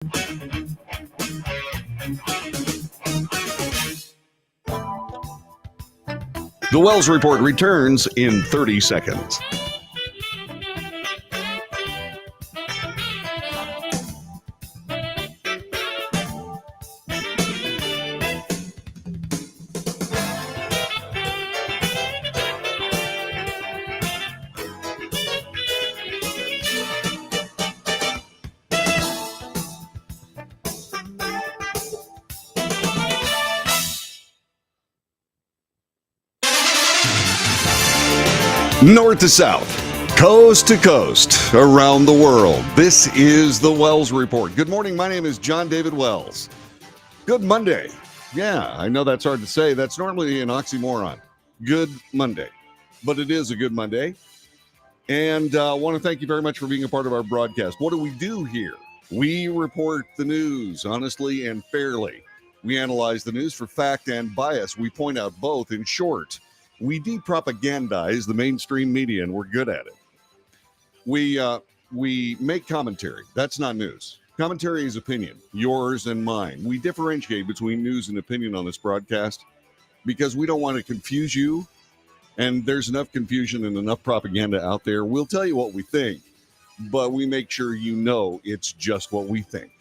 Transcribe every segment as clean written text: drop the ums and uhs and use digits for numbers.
The Wells Report returns in 30 seconds. North to south, coast to coast, around the world. This is the Wells Report. Good morning. My name is John David Wells. Good Monday. Yeah, I know that's hard to say. That's normally an oxymoron. Good Monday. But it is a good Monday. And I want to thank you very much for being a part of our broadcast. What do we do here? We report the news honestly and fairly. We analyze the news for fact and bias. We point out both. In short, we de-propagandize the mainstream media, and we're good at it. We make commentary. That's not news. Commentary is opinion, yours and mine. We differentiate between news and opinion on this broadcast because we don't want to confuse you, and there's enough confusion and enough propaganda out there. We'll tell you what we think, but we make sure you know it's just what we think.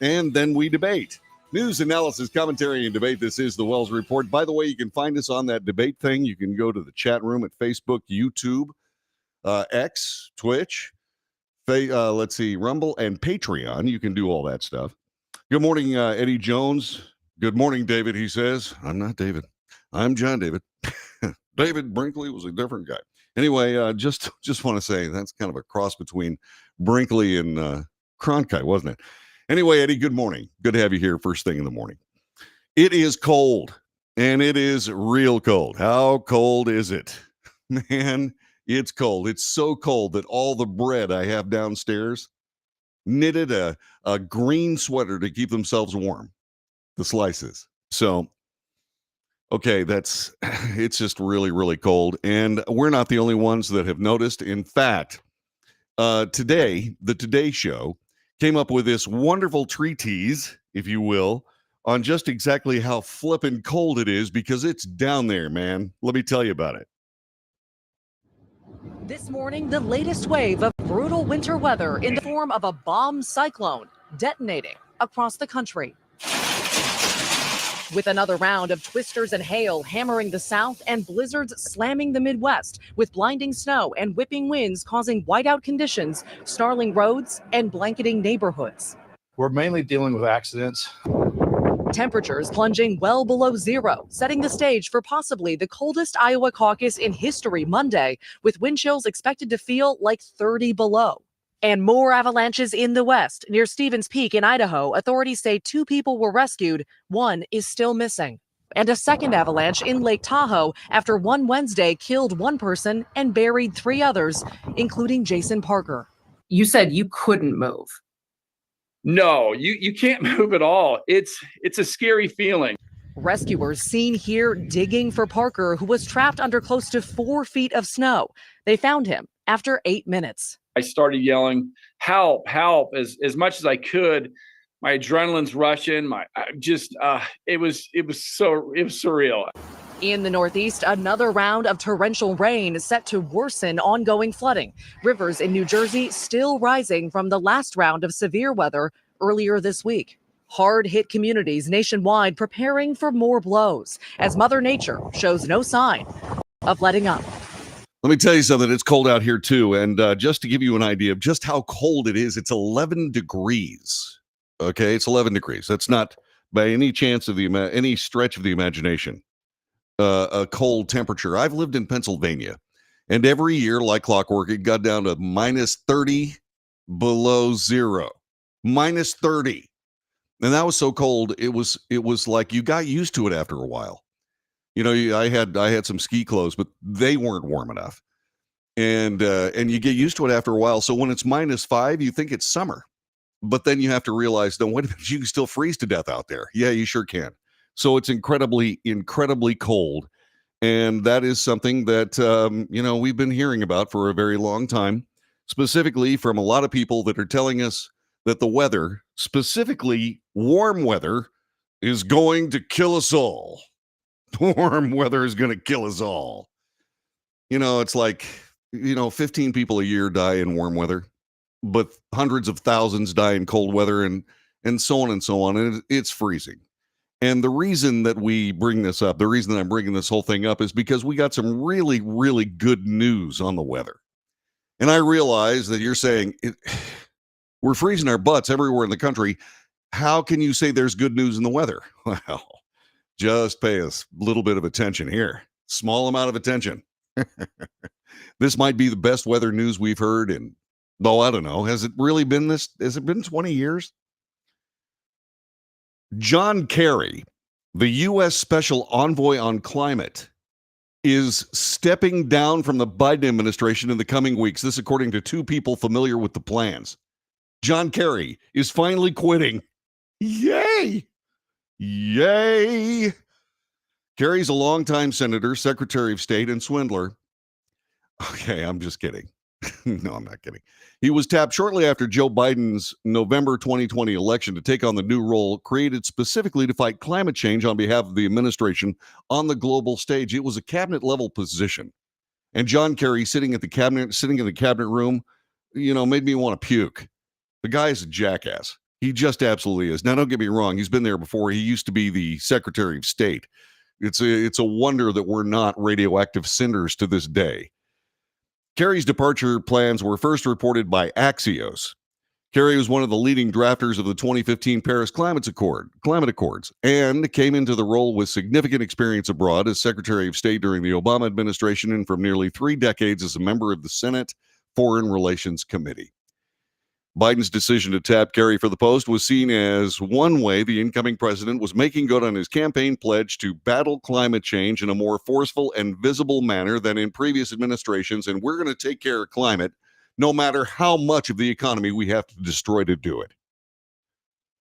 And then we debate. News, analysis, commentary, and debate. This is the Wells Report. By the way, you can find us on that debate thing. You can go to the chat room at Facebook, YouTube, X, Twitch, Rumble, and Patreon. You can do all that stuff. Good morning, Eddie Jones. Good morning, David, he says. I'm not David. I'm John David. David Brinkley was a different guy. Anyway, just want to say that's kind of a cross between Brinkley and Cronkite, wasn't it? Anyway, Eddie, good morning. Good to have you here first thing in the morning. It is cold, and it is real cold. How cold is it? Man, it's cold. It's so cold that all the bread I have downstairs knitted a green sweater to keep themselves warm, the slices. So, okay, it's just really, really cold, and we're not the only ones that have noticed. In fact, today, the Today Show came up with this wonderful treatise, if you will, on just exactly how flippin' cold it is because it's down there, man. Let me tell you about it. This morning, the latest wave of brutal winter weather in the form of a bomb cyclone detonating across the country. With another round of twisters and hail hammering the south and blizzards slamming the Midwest, with blinding snow and whipping winds causing whiteout conditions, snarling roads, and blanketing neighborhoods. We're mainly dealing with accidents. Temperatures plunging well below zero, setting the stage for possibly the coldest Iowa caucus in history Monday, with wind chills expected to feel like 30 below. And more avalanches in the west. Near Stevens Peak in Idaho, authorities say 2 people were rescued. 1 is still missing. And a second avalanche in Lake Tahoe after one Wednesday killed 1 person and buried 3 others, including Jason Parker. You said you couldn't move. No, you can't move at all. It's a scary feeling. Rescuers seen here digging for Parker, who was trapped under close to 4 feet of snow. They found him after 8 minutes. I started yelling, help, help, as much as I could. My adrenaline's rushing. It was surreal. In the Northeast, another round of torrential rain set to worsen ongoing flooding. Rivers in New Jersey still rising from the last round of severe weather earlier this week. Hard-hit communities nationwide preparing for more blows as Mother Nature shows no sign of letting up. Let me tell you something. It's cold out here, too. And just to give you an idea of just how cold it is, it's 11 degrees. Okay, it's 11 degrees. That's not by any chance of any stretch of the imagination a cold temperature. I've lived in Pennsylvania, and every year, like clockwork, it got down to minus 30 below zero. Minus 30. And that was so cold, it was like you got used to it after a while. You know, I had some ski clothes, but they weren't warm enough. And you get used to it after a while. So when it's -5, you think it's summer. But then you have to realize, no, wait a minute, you can still freeze to death out there. Yeah, you sure can. So it's incredibly, incredibly cold. And that is something that, we've been hearing about for a very long time, specifically from a lot of people that are telling us that the weather, specifically warm weather, is going to kill us all. Warm weather is going to kill us all. It's like, 15 people a year die in warm weather, but hundreds of thousands die in cold weather and so on and so on. And it's freezing. And the reason that we bring this up, the reason that I'm bringing this whole thing up is because we got some really, really good news on the weather. And I realize that you're saying we're freezing our butts everywhere in the country. How can you say there's good news in the weather? Well, just pay us a little bit of attention here. Small amount of attention. This might be the best weather news we've heard in, I don't know. Has it really been this? Has it been 20 years? John Kerry, the U.S. Special Envoy on Climate, is stepping down from the Biden administration in the coming weeks. This, according to two people familiar with the plans. John Kerry is finally quitting. Yay! Yay! Kerry's a longtime senator, Secretary of State, and swindler. Okay, I'm just kidding. No, I'm not kidding. He was tapped shortly after Joe Biden's November 2020 election to take on the new role created specifically to fight climate change on behalf of the administration on the global stage. It was a cabinet level position. And John Kerry sitting in the cabinet room, made me want to puke. The guy is a jackass. He just absolutely is. Now, don't get me wrong. He's been there before. He used to be the Secretary of State. It's a wonder that we're not radioactive cinders to this day. Kerry's departure plans were first reported by Axios. Kerry was one of the leading drafters of the 2015 Paris Climate Accords and came into the role with significant experience abroad as Secretary of State during the Obama administration and for nearly 3 decades as a member of the Senate Foreign Relations Committee. Biden's decision to tap Kerry for the post was seen as one way the incoming president was making good on his campaign pledge to battle climate change in a more forceful and visible manner than in previous administrations, and we're going to take care of climate no matter how much of the economy we have to destroy to do it.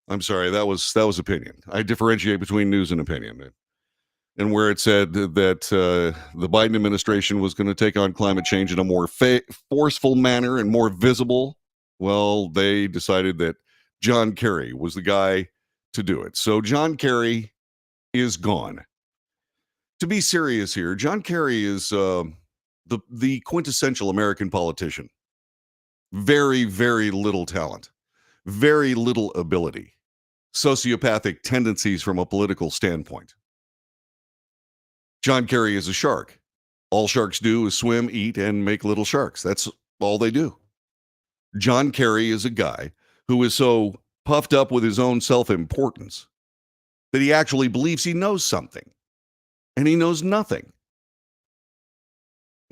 I'm sorry, that was opinion. I differentiate between news and opinion. And where it said that the Biden administration was going to take on climate change in a more forceful manner and more visible, well, they decided that John Kerry was the guy to do it. So John Kerry is gone. To be serious here, John Kerry is the quintessential American politician. Very, very little talent, very little ability, sociopathic tendencies from a political standpoint. John Kerry is a shark. All sharks do is swim, eat, and make little sharks. That's all they do. John Kerry is a guy who is so puffed up with his own self-importance that he actually believes he knows something, and he knows nothing.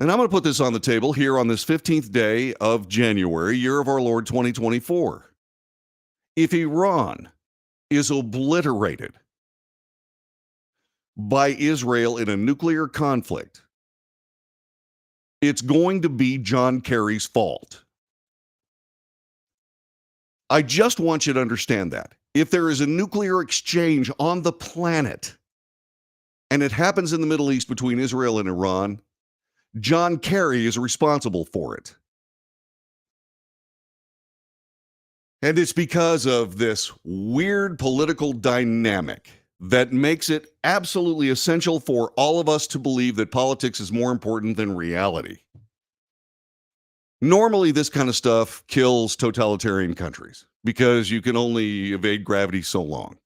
And I'm going to put this on the table here on this 15th day of January, year of our Lord 2024. If Iran is obliterated by Israel in a nuclear conflict, it's going to be John Kerry's fault. I just want you to understand that. If there is a nuclear exchange on the planet, and it happens in the Middle East between Israel and Iran, John Kerry is responsible for it. And it's because of this weird political dynamic that makes it absolutely essential for all of us to believe that politics is more important than reality. Normally, this kind of stuff kills totalitarian countries because you can only evade gravity so long.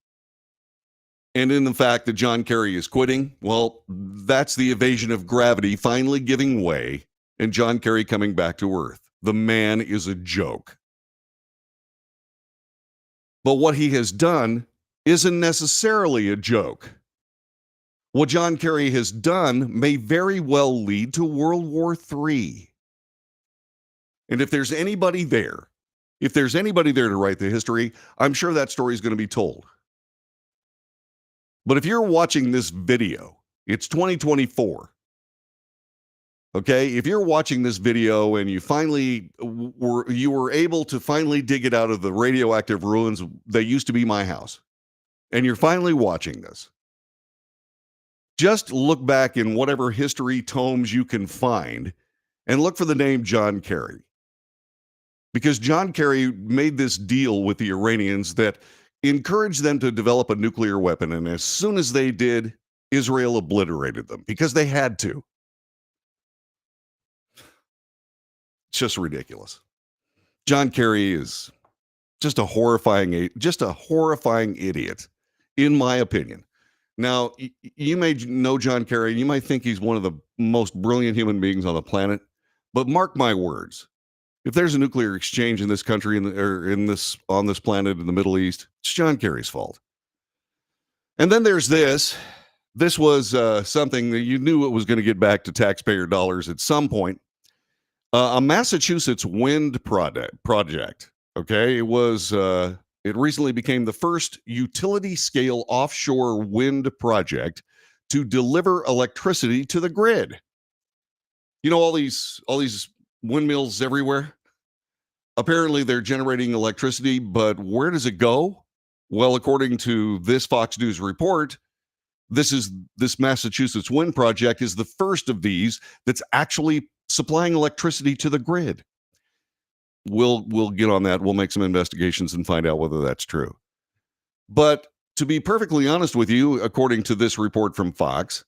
And in the fact that John Kerry is quitting, well, that's the evasion of gravity finally giving way and John Kerry coming back to Earth. The man is a joke. But what he has done isn't necessarily a joke. What John Kerry has done may very well lead to World War III. And if there's anybody there to write the history, I'm sure that story is going to be told. But if you're watching this video, it's 2024. Okay, if you're watching this video and you were able to finally dig it out of the radioactive ruins that used to be my house, and you're finally watching this, just look back in whatever history tomes you can find and look for the name John Kerry. because John Kerry made this deal with the Iranians that encouraged them to develop a nuclear weapon. And as soon as they did, Israel obliterated them because they had to. It's just ridiculous. John Kerry is just a horrifying idiot, in my opinion. Now, you may know John Kerry. You might think he's one of the most brilliant human beings on the planet. But mark my words. If there's a nuclear exchange in this country on this planet in the Middle East, it's John Kerry's fault. And then there's this. This was something that you knew it was going to get back to taxpayer dollars at some point. A Massachusetts wind project. Okay, it recently became the first utility-scale offshore wind project to deliver electricity to the grid. You know all these windmills everywhere? Apparently they're generating electricity, but where does it go? Well, according to this Fox News report, this Massachusetts wind project is the first of these that's actually supplying electricity to the grid. We'll get on that. We'll make some investigations and find out whether that's true. But to be perfectly honest with you, according to this report from Fox,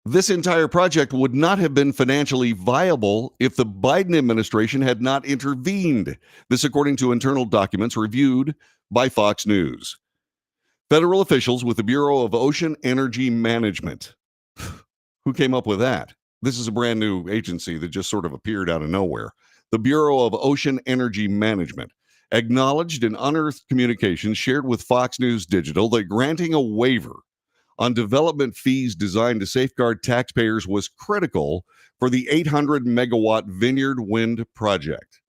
this entire project would not have been financially viable if the Biden administration had not intervened. This according to internal documents reviewed by Fox News. Federal officials with the Bureau of Ocean Energy Management. Who came up with that? This is a brand new agency that just sort of appeared out of nowhere. The Bureau of Ocean Energy Management acknowledged in unearthed communications shared with Fox News Digital that granting a waiver on development fees designed to safeguard taxpayers was critical for the 800 megawatt Vineyard Wind project.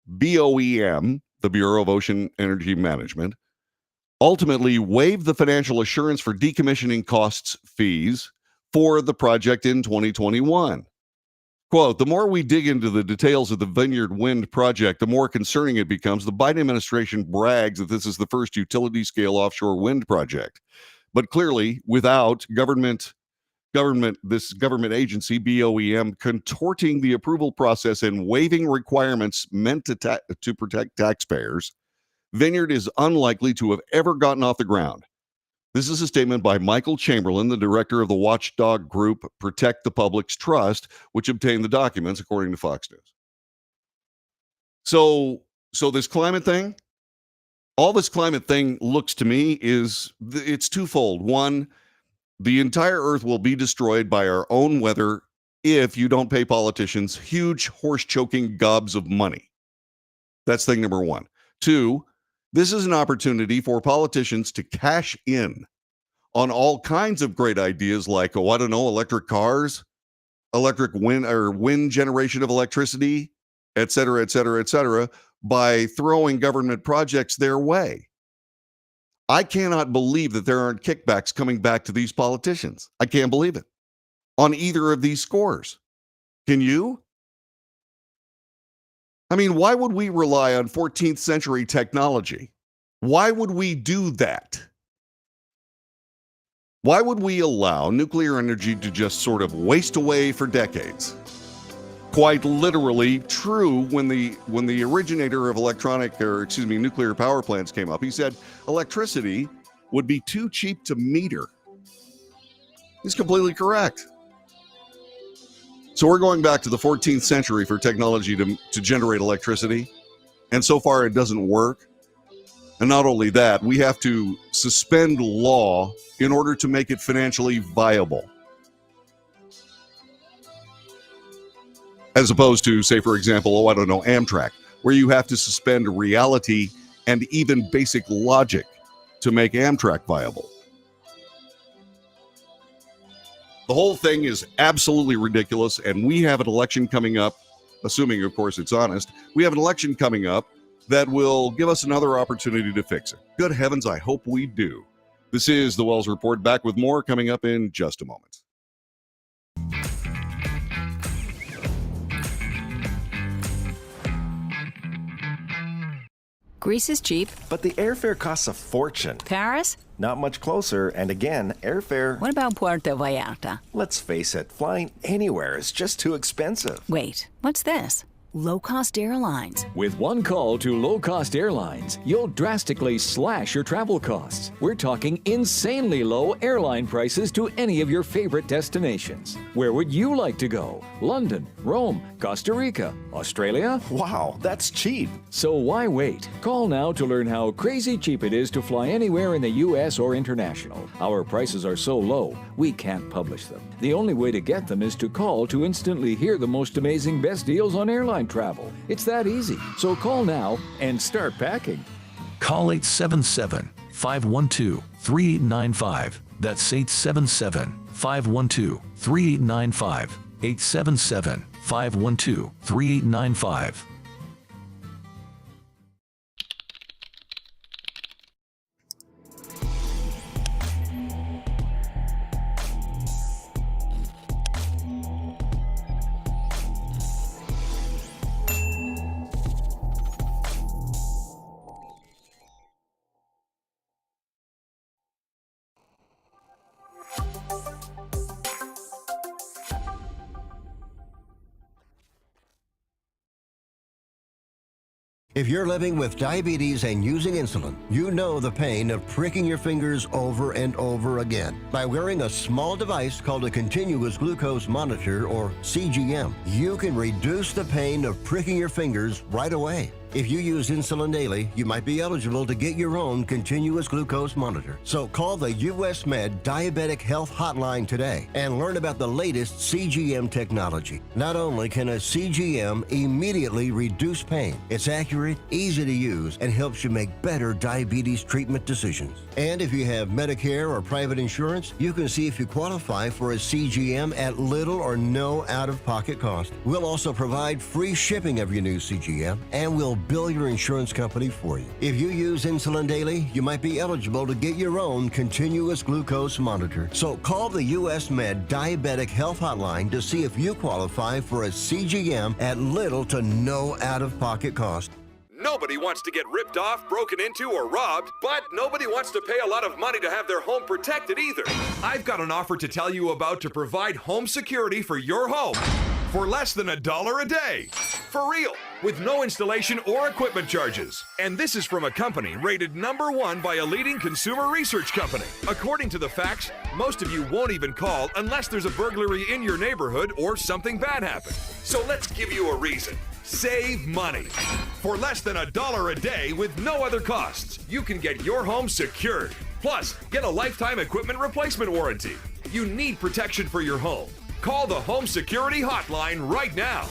BOEM, the Bureau of Ocean Energy Management, ultimately waived the financial assurance for decommissioning costs fees for the project in 2021. Quote, the more we dig into the details of the Vineyard Wind project, the more concerning it becomes. The Biden administration brags that this is the first utility-scale offshore wind project. But clearly, without this government agency, BOEM, contorting the approval process and waiving requirements meant to protect taxpayers, Vineyard is unlikely to have ever gotten off the ground. This is a statement by Michael Chamberlain, the director of the watchdog group Protect the Public's Trust, which obtained the documents, according to Fox News. So this climate thing, all this climate thing looks to me it's twofold. One, the entire earth will be destroyed by our own weather if you don't pay politicians huge horse-choking gobs of money. That's thing number one. Two, this is an opportunity for politicians to cash in on all kinds of great ideas like, electric cars, electric wind generation of electricity, et cetera, et cetera, et cetera, by throwing government projects their way. I cannot believe that there aren't kickbacks coming back to these politicians. I can't believe it on either of these scores. Can you? I mean, why would we rely on 14th century technology? Why would we do that? Why would we allow nuclear energy to just sort of waste away for decades? Quite literally true when the originator of nuclear power plants came up. He said electricity would be too cheap to meter. He's completely correct. So we're going back to the 14th century for technology to generate electricity. And so far it doesn't work. And not only that, we have to suspend law in order to make it financially viable. As opposed to, say, for example, Amtrak, where you have to suspend reality and even basic logic to make Amtrak viable. The whole thing is absolutely ridiculous, and we have an election coming up, assuming, of course, it's honest. We have an election coming up that will give us another opportunity to fix it. Good heavens, I hope we do. This is the Wells Report, back with more coming up in just a moment. Greece is cheap. But the airfare costs a fortune. Paris? Not much closer, and again, airfare... What about Puerto Vallarta? Let's face it, flying anywhere is just too expensive. Wait, what's this? Low-cost airlines. With one call to low-cost airlines, you'll drastically slash your travel costs. We're talking insanely low airline prices to any of your favorite destinations. Where would you like to go? London, Rome, Costa Rica, Australia? Wow, that's cheap. So why wait? Call now to learn how crazy cheap it is to fly anywhere in the U.S. or international. Our prices are so low, we can't publish them. The only way to get them is to call to instantly hear the most amazing best deals on airline travel. It's that easy. So call now and start packing. Call 877-512-3895. That's 877-512-3895. 877-512-3895. If you're living with diabetes and using insulin, you know the pain of pricking your fingers over and over again. By wearing a small device called a continuous glucose monitor, or CGM, you can reduce the pain of pricking your fingers right away. If you use insulin daily, you might be eligible to get your own continuous glucose monitor. So call the US Med Diabetic Health Hotline today and learn about the latest CGM technology. Not only can a CGM immediately reduce pain, it's accurate, easy to use, and helps you make better diabetes treatment decisions. And if you have Medicare or private insurance, you can see if you qualify for a CGM at little or no out-of-pocket cost. We'll also provide free shipping of your new CGM, and we'll bill your insurance company for you. If you use insulin daily, you might be eligible to get your own continuous glucose monitor. So call the US Med Diabetic Health Hotline to see if you qualify for a CGM at little to no out-of-pocket cost. Nobody wants to get ripped off, broken into, or robbed, but nobody wants to pay a lot of money to have their home protected either. I've got an offer to tell you about to provide home security for your home for less than $1 a day. For real, with no installation or equipment charges. And this is from a company rated #1 by a leading consumer research company. According to the facts, most of you won't even call unless there's a burglary in your neighborhood or something bad happened. So let's give you a reason. Save money. For less than $1 a day with no other costs, you can get your home secured. Plus, get a lifetime equipment replacement warranty. You need protection for your home. Call the Home Security Hotline right now.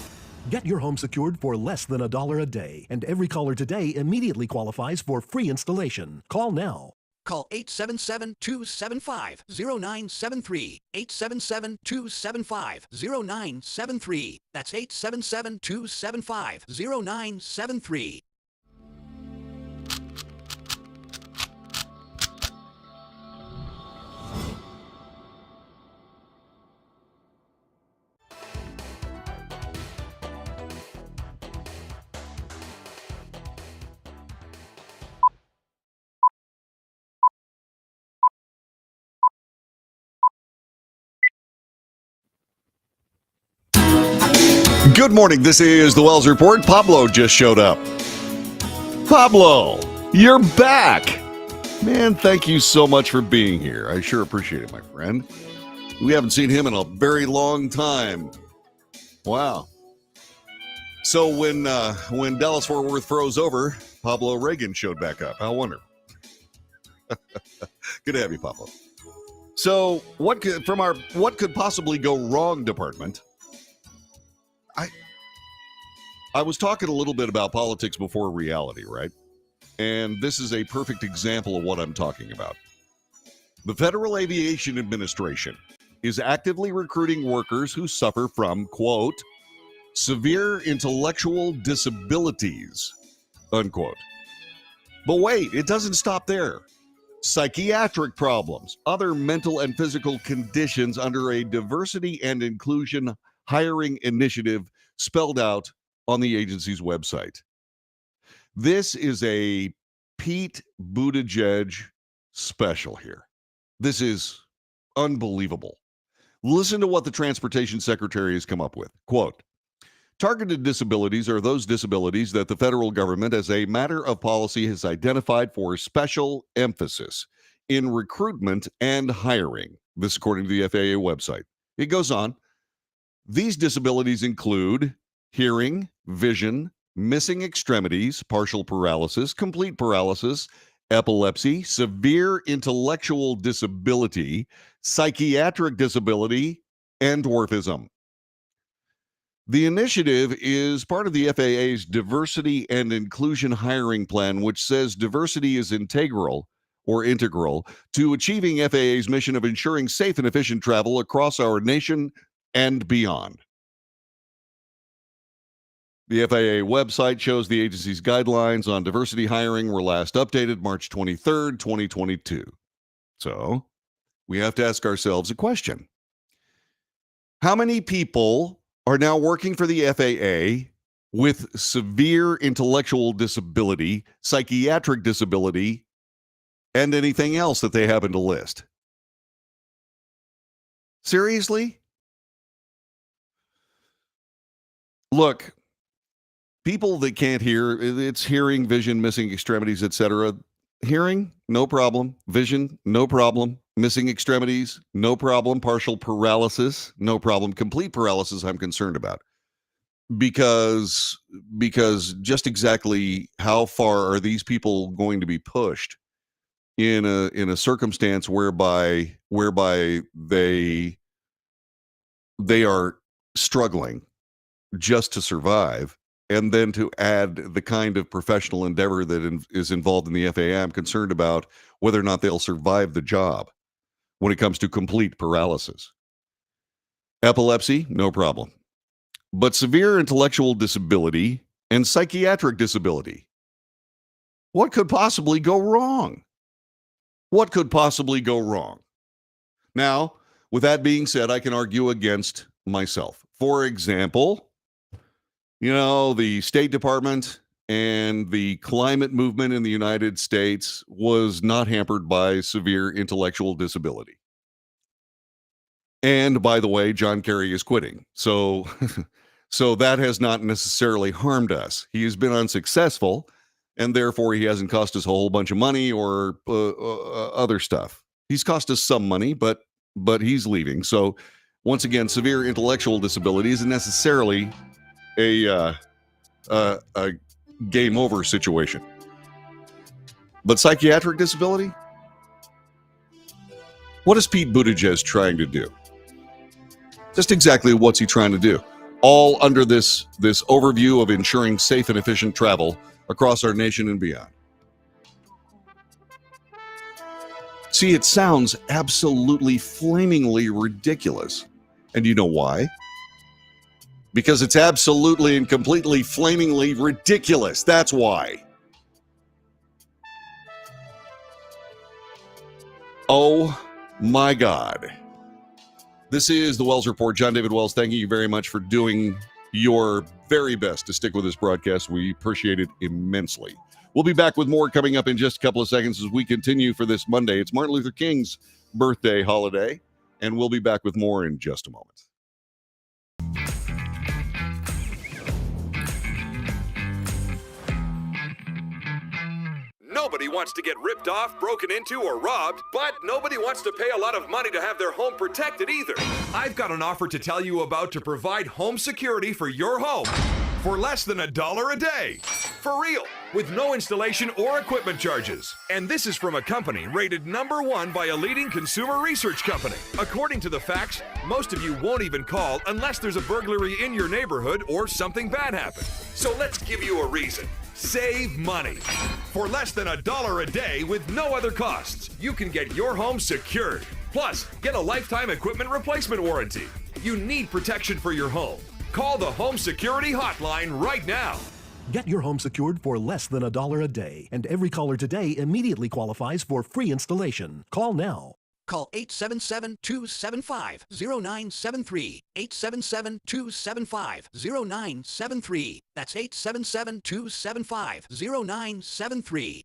Get your home secured for less than $1 a day, and every caller today immediately qualifies for free installation. Call now. Call 877-275-0973. 877-275-0973. That's 877-275-0973. Good morning. This is the Wells Report. Pablo just showed up. Pablo, you're back. Man, thank you so much for being here. I sure appreciate it, my friend. We haven't seen him in a very long time. Wow. So when Dallas-Fort Worth froze over, Pablo Reagan showed back up. I wonder. Good to have you, Pablo. So what could possibly go wrong department? I was talking a little bit about politics before reality, right? And this is a perfect example of what I'm talking about. The Federal Aviation Administration is actively recruiting workers who suffer from, quote, severe intellectual disabilities, unquote. But wait, it doesn't stop there. Psychiatric problems, other mental and physical conditions under a diversity and inclusion hiring initiative spelled out on the agency's website. This is a Pete Buttigieg special here. This is unbelievable. Listen to what the transportation secretary has come up with. Quote, Targeted disabilities are those disabilities that the federal government, as a matter of policy, has identified for special emphasis in recruitment and hiring. This, according to the FAA website. It goes on. These disabilities include hearing, vision, missing extremities, partial paralysis, complete paralysis, epilepsy, severe intellectual disability, psychiatric disability, and dwarfism. The initiative is part of the FAA's Diversity and Inclusion Hiring Plan, which says diversity is integral to achieving FAA's mission of ensuring safe and efficient travel across our nation and beyond. The FAA website shows the agency's guidelines on diversity hiring were last updated March 23rd, 2022. So we have to ask ourselves a question. How many people are now working for the FAA with severe intellectual disability, psychiatric disability, and anything else that they happen to list? Seriously? Look, people that can't hear, it's hearing, vision, missing extremities, etc. Hearing, no problem. Vision, no problem. Missing extremities, no problem. Partial paralysis, no problem. Complete paralysis, I'm concerned about. Because just exactly how far are these people going to be pushed in a circumstance whereby they are struggling just to survive, and then to add the kind of professional endeavor that is involved in the FAA, I'm concerned about whether or not they'll survive the job when it comes to complete paralysis. Epilepsy, no problem. But severe intellectual disability and psychiatric disability, what could possibly go wrong? What could possibly go wrong? Now, with that being said, I can argue against myself. For example, the State Department and the climate movement in the United States was not hampered by severe intellectual disability. And by the way, John Kerry is quitting. So that has not necessarily harmed us. He has been unsuccessful, and therefore he hasn't cost us a whole bunch of money or other stuff. He's cost us some money, but he's leaving. So once again, severe intellectual disability isn't necessarily a game over situation. But psychiatric disability? What is Pete Buttigieg trying to do? Just exactly what's he trying to do? All under this overview of ensuring safe and efficient travel across our nation and beyond. See, it sounds absolutely flamingly ridiculous. And you know why? Because it's absolutely and completely flamingly ridiculous. That's why. Oh my God. This is the Wells Report. John David Wells, thanking you very much for doing your very best to stick with this broadcast. We appreciate it immensely. We'll be back with more coming up in just a couple of seconds as we continue for this Monday. It's Martin Luther King's birthday holiday, and we'll be back with more in just a moment. Nobody wants to get ripped off, broken into, or robbed, but nobody wants to pay a lot of money to have their home protected either. I've got an offer to tell you about to provide home security for your home for less than $1 a day. For real, with no installation or equipment charges. And this is from a company rated #1 by a leading consumer research company. According to the facts, most of you won't even call unless there's a burglary in your neighborhood or something bad happened. So let's give you a reason. Save money. For less than $1 a day with no other costs, you can get your home secured. Plus, get a lifetime equipment replacement warranty. You need protection for your home. Call the Home Security Hotline right now. Get your home secured for less than $1 a day, and every caller today immediately qualifies for free installation. Call now. Call 877-275-0973. 877-275-0973. That's 877-275-0973.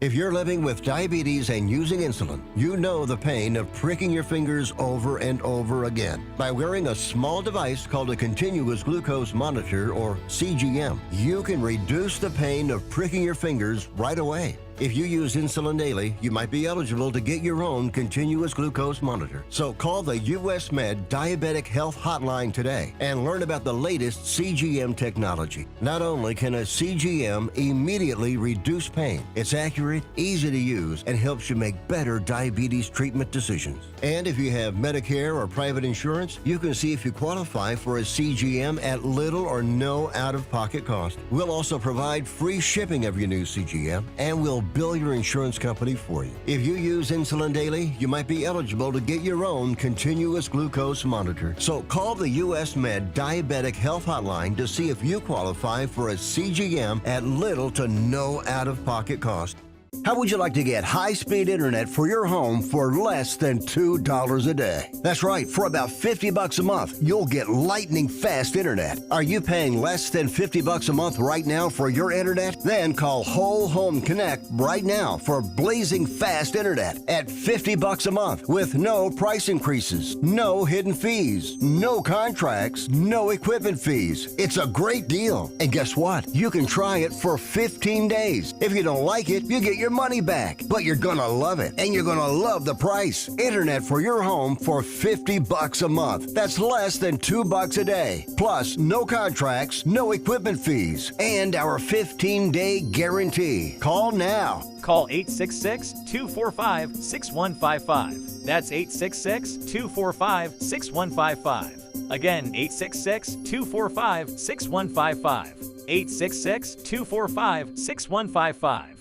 If you're living with diabetes and using insulin, you know the pain of pricking your fingers over and over again. By wearing a small device called a continuous glucose monitor, or CGM, you can reduce the pain of pricking your fingers right away. If you use insulin daily, you might be eligible to get your own continuous glucose monitor. So call the US Med Diabetic Health Hotline today and learn about the latest CGM technology. Not only can a CGM immediately reduce pain, it's accurate, easy to use, and helps you make better diabetes treatment decisions. And if you have Medicare or private insurance, you can see if you qualify for a CGM at little or no out-of-pocket cost. We'll also provide free shipping of your new CGM, and we'll bill your insurance company for you. If you use insulin daily, you might be eligible to get your own continuous glucose monitor. So call the US Med Diabetic Health Hotline to see if you qualify for a CGM at little to no out-of-pocket cost. How would you like to get high-speed internet for your home for less than $2 a day? That's right, for about $50 a month, you'll get lightning-fast internet. Are you paying less than $50 a month right now for your internet? Then call Whole Home Connect right now for blazing fast internet at $50 a month with no price increases, no hidden fees, no contracts, no equipment fees. It's a great deal. And guess what? You can try it for 15 days. If you don't like it, you get your money back, but you're gonna love it, and you're gonna love the price. Internet for your home for $50 a month. That's less than $2 a day. Plus, no contracts, no equipment fees, and our 15-day guarantee. Call now. Call 866-245-6155. That's 866-245-6155. Again, 866-245-6155. 866-245-6155.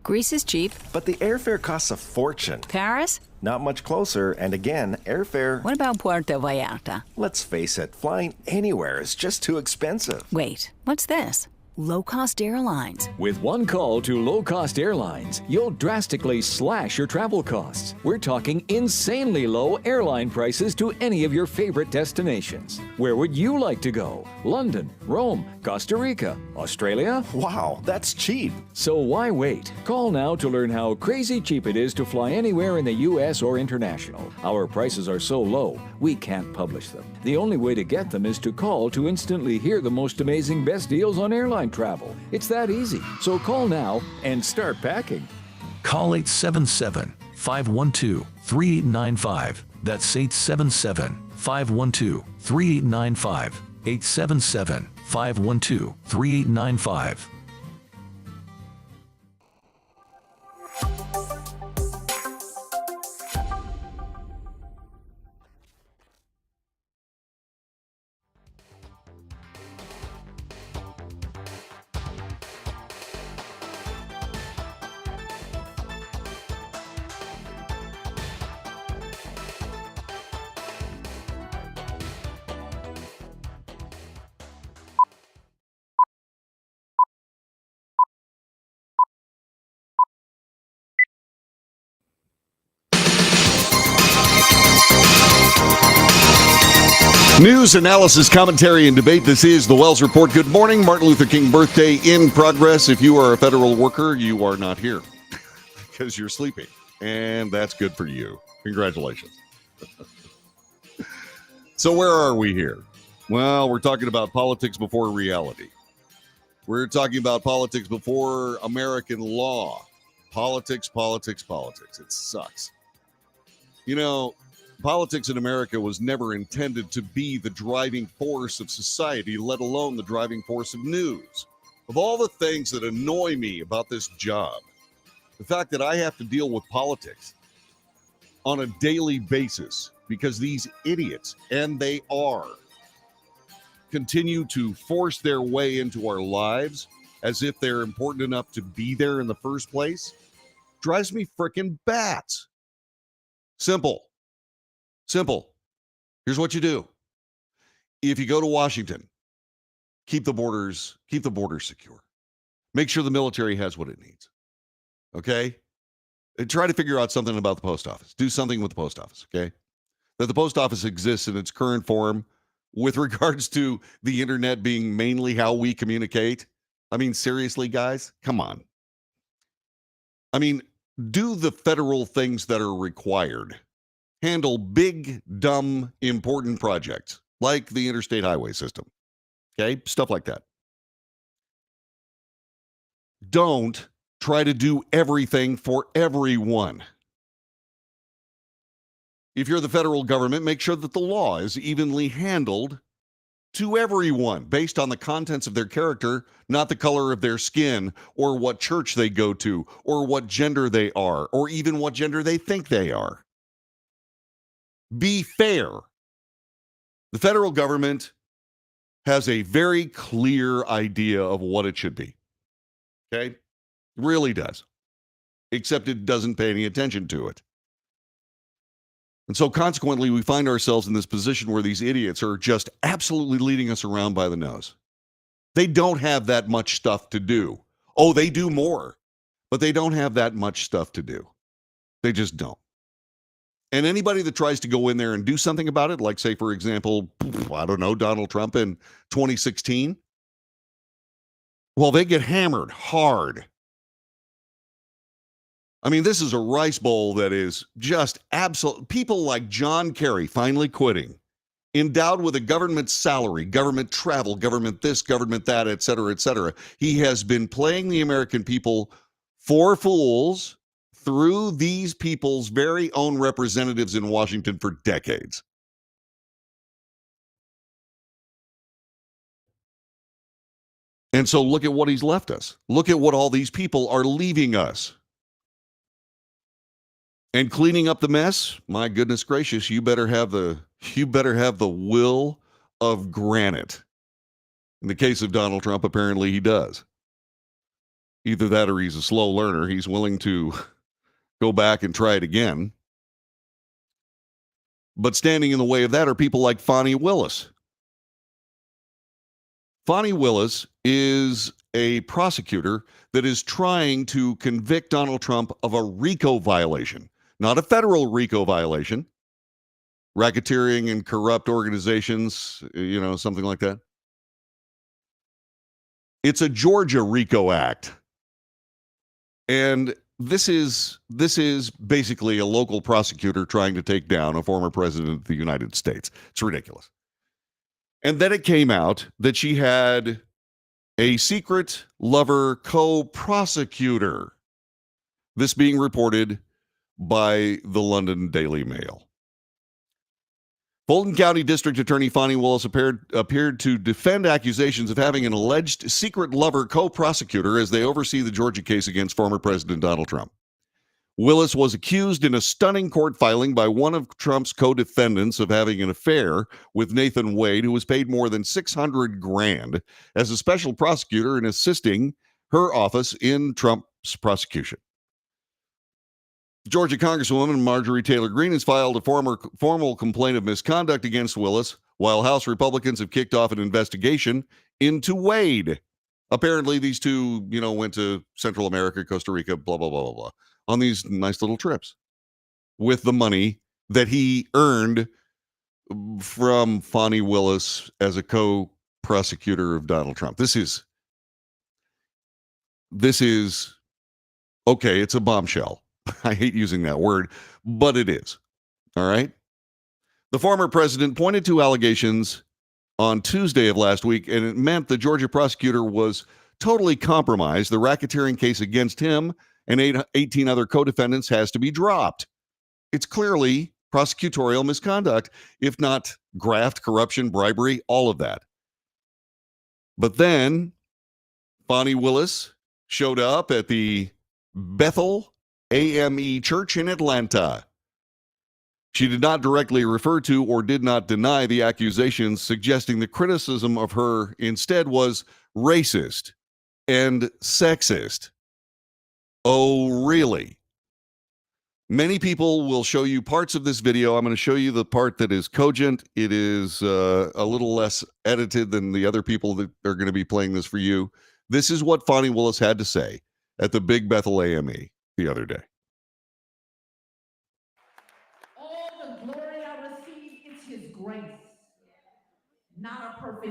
Greece is cheap. But the airfare costs a fortune. Paris? Not much closer, and again, airfare... What about Puerto Vallarta? Let's face it, flying anywhere is just too expensive. Wait, what's this? Low-cost airlines. With one call to low-cost airlines, you'll drastically slash your travel costs. We're talking insanely low airline prices to any of your favorite destinations. Where would you like to go? London, Rome, Costa Rica, Australia? Wow, that's cheap. So why wait? Call now to learn how crazy cheap it is to fly anywhere in the U.S. or international. Our prices are so low, we can't publish them. The only way to get them is to call to instantly hear the most amazing best deals on airline travel. It's that easy. So call now and start packing. Call 877-512-3895. That's 877-512-3895. 877-512-3895. News, analysis, commentary, and debate. This is the Wells Report. Good morning. Martin Luther King birthday in progress. If you are a federal worker, you are not here because you're sleeping. And that's good for you. Congratulations. So where are we here? Well, we're talking about politics before reality. We're talking about politics before American law. Politics, politics, politics. It sucks. You know, politics in America was never intended to be the driving force of society, let alone the driving force of news. Of all the things that annoy me about this job, the fact that I have to deal with politics on a daily basis because these idiots, and they are, continue to force their way into our lives as if they're important enough to be there in the first place, drives me frickin' bats. Simple. Here's what you do. If you go to Washington, keep the borders secure. Make sure the military has what it needs. Okay? And try to figure out something about the post office. Do something with the post office, okay? That the post office exists in its current form with regards to the internet being mainly how we communicate. I mean, seriously, guys, come on. I mean, do the federal things that are required. Handle big, dumb, important projects like the interstate highway system. Okay? Stuff like that. Don't try to do everything for everyone. If you're the federal government, make sure that the law is evenly handled to everyone based on the contents of their character, not the color of their skin, or what church they go to, or what gender they are, or even what gender they think they are. Be fair. The federal government has a very clear idea of what it should be. Okay? It really does. Except it doesn't pay any attention to it. And so consequently, we find ourselves in this position where these idiots are just absolutely leading us around by the nose. They don't have that much stuff to do. Oh, they do more, but they don't have that much stuff to do. They just don't. And anybody that tries to go in there and do something about it, like say, for example, I don't know, Donald Trump in 2016, well, they get hammered hard. I mean, this is a rice bowl that is just absolute. People like John Kerry finally quitting, endowed with a government salary, government travel, government this, government that, et cetera, et cetera. He has been playing the American people for fools through these people's very own representatives in Washington for decades. And so look at what he's left us. Look at what all these people are leaving us. And cleaning up the mess, my goodness gracious, you better have the will of granite. In the case of Donald Trump, apparently he does. Either that or he's a slow learner. He's willing to go back and try it again. But standing in the way of that are people like Fani Willis. Fani Willis is a prosecutor that is trying to convict Donald Trump of a RICO violation. Not a federal RICO violation, racketeering and corrupt organizations, something like that. It's a Georgia RICO Act. And this is basically a local prosecutor trying to take down a former president of the United States. It's ridiculous. And then it came out that she had a secret lover co-prosecutor. This being reported by the London Daily Mail. Fulton County District Attorney Fani Willis appeared to defend accusations of having an alleged secret lover co-prosecutor as they oversee the Georgia case against former President Donald Trump. Willis was accused in a stunning court filing by one of Trump's co-defendants of having an affair with Nathan Wade, who was paid more than $600,000 as a special prosecutor in assisting her office in Trump's prosecution. Georgia Congresswoman Marjorie Taylor Greene has filed a formal complaint of misconduct against Willis, while House Republicans have kicked off an investigation into Wade. Apparently, these two, went to Central America, Costa Rica, blah, blah, blah, blah, blah, on these nice little trips with the money that he earned from Fani Willis as a co-prosecutor of Donald Trump. This is okay, it's a bombshell. I hate using that word, but it is. All right. The former president pointed to allegations on Tuesday of last week, and it meant the Georgia prosecutor was totally compromised. The racketeering case against him and 18 other co-defendants has to be dropped. It's clearly prosecutorial misconduct, if not graft, corruption, bribery, all of that. But then Fani Willis showed up at the Bethel AME Church in Atlanta. She did not directly refer to or did not deny the accusations, suggesting the criticism of her instead was racist and sexist. Oh, really? Many people will show you parts of this video. I'm going to show you the part that is cogent. It is a little less edited than the other people that are going to be playing this for you. This is what Fani Willis had to say at the Big Bethel AME the other day. All the glory I receive is his grace.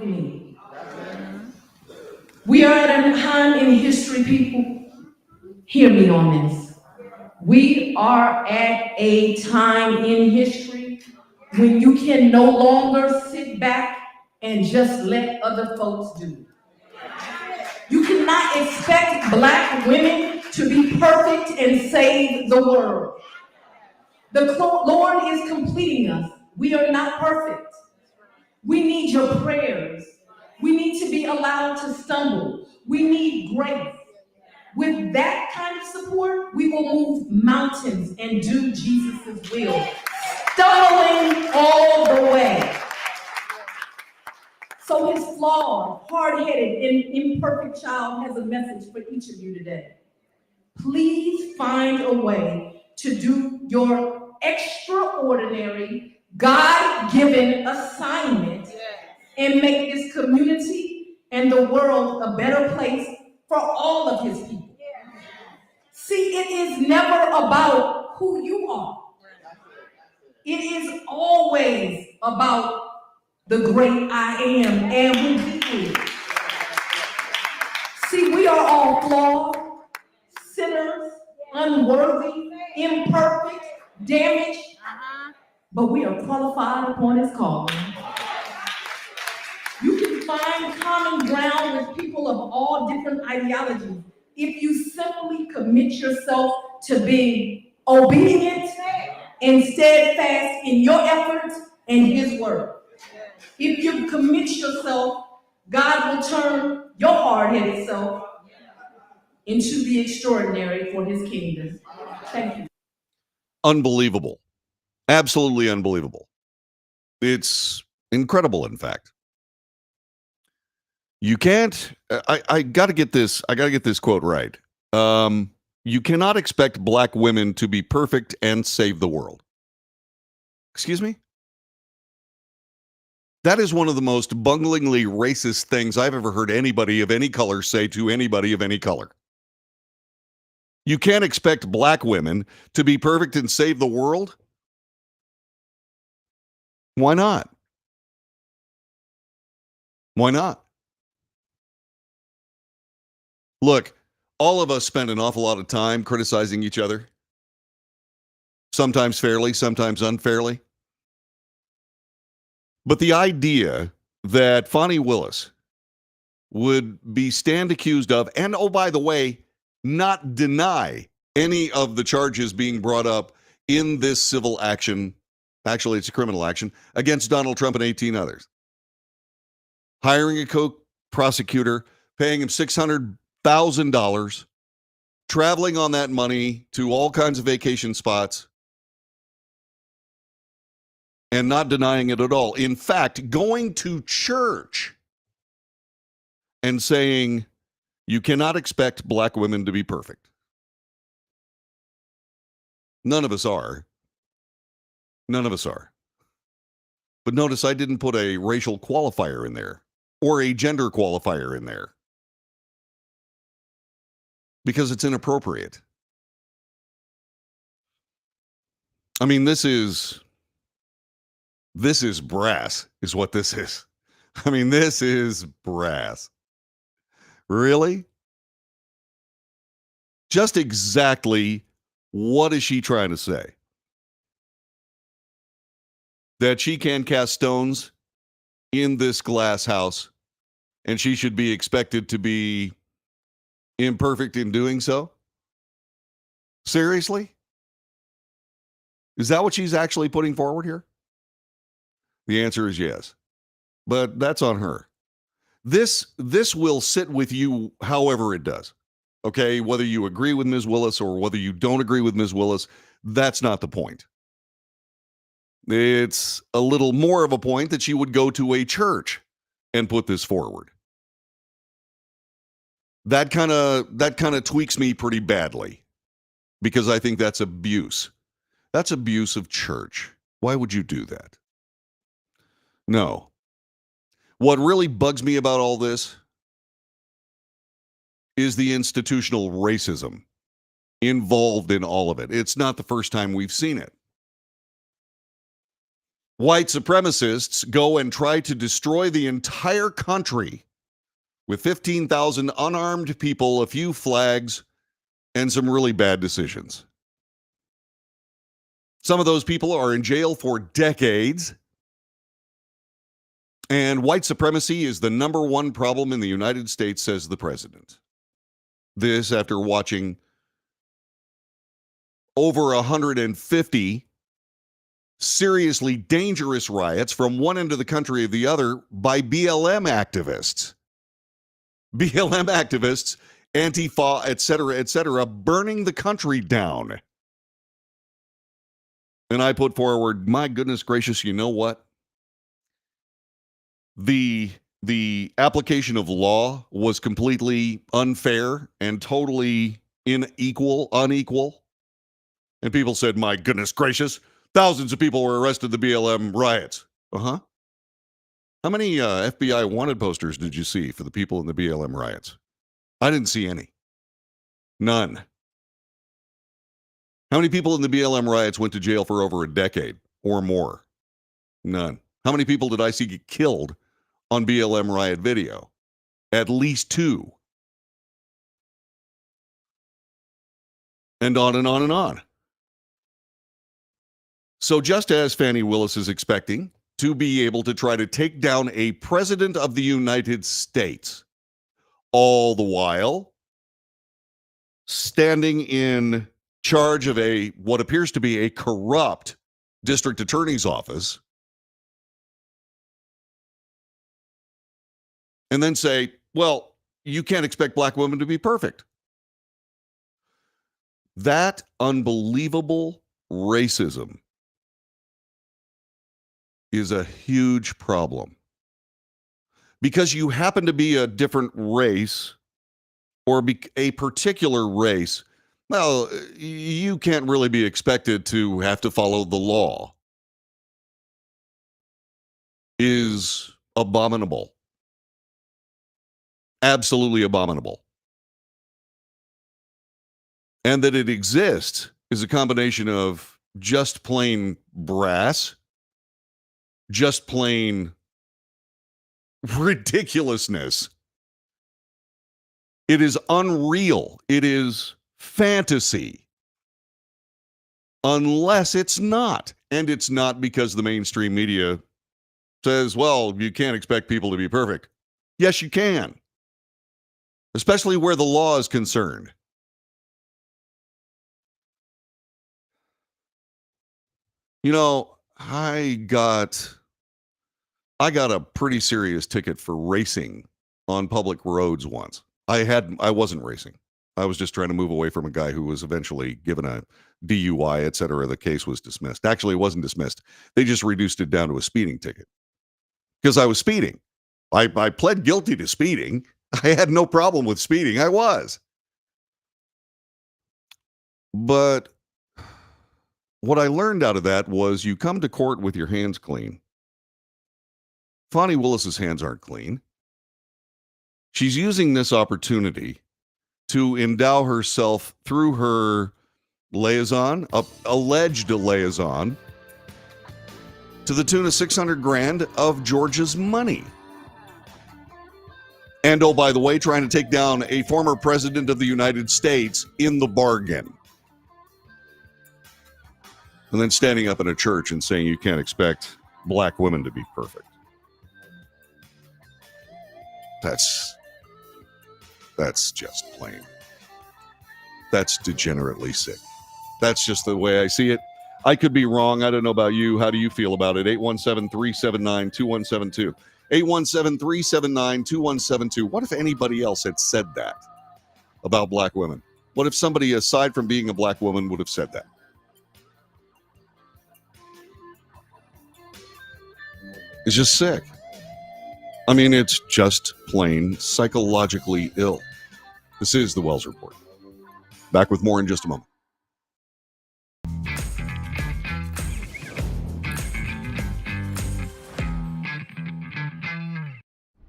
me. We are at a time in history, people. Hear me on this. We are at a time in history when you can no longer sit back and just let other folks do. You cannot expect Black women to be perfect and save the world. The Lord is completing us. We are not perfect. We need your prayers. We need to be allowed to stumble. We need grace. With that kind of support, we will move mountains and do Jesus' will, stumbling all the way. So his flawed, hard-headed, and imperfect child has a message for each of you today. Please find a way to do your extraordinary, God-given assignment and make this community and the world a better place for all of his people. See, it is never about who you are. It is always about the great I am and who he is. See, we are all flawed, sinners, unworthy, imperfect, damaged, but we are qualified upon his calling. You can find common ground with people of all different ideologies if you simply commit yourself to being obedient and steadfast in your efforts and his word. If you commit yourself, God will turn your hard-headed self into the extraordinary for his kingdom. Thank you. Unbelievable. Absolutely unbelievable. It's incredible, in fact. You can't, I got to get this quote right. You cannot expect Black women to be perfect and save the world. Excuse me? That is one of the most bunglingly racist things I've ever heard anybody of any color say to anybody of any color. You can't expect Black women to be perfect and save the world? Why not? Why not? Look, all of us spend an awful lot of time criticizing each other. Sometimes fairly, sometimes unfairly. But the idea that Fani Willis would be stand accused of, and oh, by the way, not deny any of the charges being brought up in this civil action, actually it's a criminal action, against Donald Trump and 18 others. Hiring a co-prosecutor, paying him $600,000, traveling on that money to all kinds of vacation spots, and not denying it at all. In fact, going to church and saying, you cannot expect Black women to be perfect. None of us are. None of us are. But notice I didn't put a racial qualifier in there or a gender qualifier in there because it's inappropriate. I mean, this is brass, is what this is. I mean, this is brass. Really? Just exactly what is she trying to say? That she can cast stones in this glass house and she should be expected to be imperfect in doing so? Seriously? Is that what she's actually putting forward here? The answer is yes. But that's on her. This will sit with you however it does. Okay? Whether you agree with Ms. Willis or whether you don't agree with Ms. Willis, that's not the point. It's a little more of a point that she would go to a church and put this forward. That kind of tweaks me pretty badly because I think that's abuse. That's abuse of church. Why would you do that? No. What really bugs me about all this is the institutional racism involved in all of it. It's not the first time we've seen it. white supremacists go and try to destroy the entire country with 15,000 unarmed people, a few flags, and some really bad decisions. Some of those people are in jail for decades. And white supremacy is the number one problem in the United States, says the president. This after watching over 150 seriously dangerous riots from one end of the country to the other by BLM activists. BLM activists, Antifa, et cetera, burning the country down. And I put forward, my goodness gracious, you know what? The application of law was completely unfair and totally unequal. And people said, my goodness gracious, thousands of people were arrested in the BLM riots. Uh-huh. How many FBI wanted posters did you see for the people in the BLM riots? I didn't see any. None. How many people in the BLM riots went to jail for over a decade or more? None. How many people did I see get killed on BLM riot video? At least 2. And on and on and on. So just as Fani Willis is expecting to be able to try to take down a president of the United States, all the while standing in charge of what appears to be a corrupt district attorney's office, and then say, well, you can't expect black women to be perfect. That unbelievable racism is a huge problem. Because you happen to be a different race or a particular race, well, you can't really be expected to have to follow the law. Is abominable. Absolutely abominable. And that it exists is a combination of just plain brass, just plain ridiculousness. It is unreal. It is fantasy. Unless it's not. And it's not because the mainstream media says, well, you can't expect people to be perfect. Yes, you can. Especially where the law is concerned. You know, I got a pretty serious ticket for racing on public roads once. I wasn't racing. I was just trying to move away from a guy who was eventually given a DUI, et cetera. The case was dismissed. Actually, it wasn't dismissed. They just reduced it down to a speeding ticket because I was speeding. I pled guilty to speeding. I had no problem with speeding. I was. But what I learned out of that was you come to court with your hands clean. Fani Willis's hands aren't clean. She's using this opportunity to endow herself through her liaison, alleged liaison, to the tune of $600,000 of Georgia's money. And oh, by the way, trying to take down a former president of the United States in the bargain. And then standing up in a church and saying you can't expect black women to be perfect. That's just plain. That's degenerately sick. That's just the way I see it. I could be wrong. I don't know about you. How do you feel about it? 817-379-2172. 817-379-2172. What if anybody else had said that about black women? What if somebody aside from being a black woman would have said that? It's just sick. I mean, it's just plain psychologically ill. This is the Wells Report. Back with more in just a moment.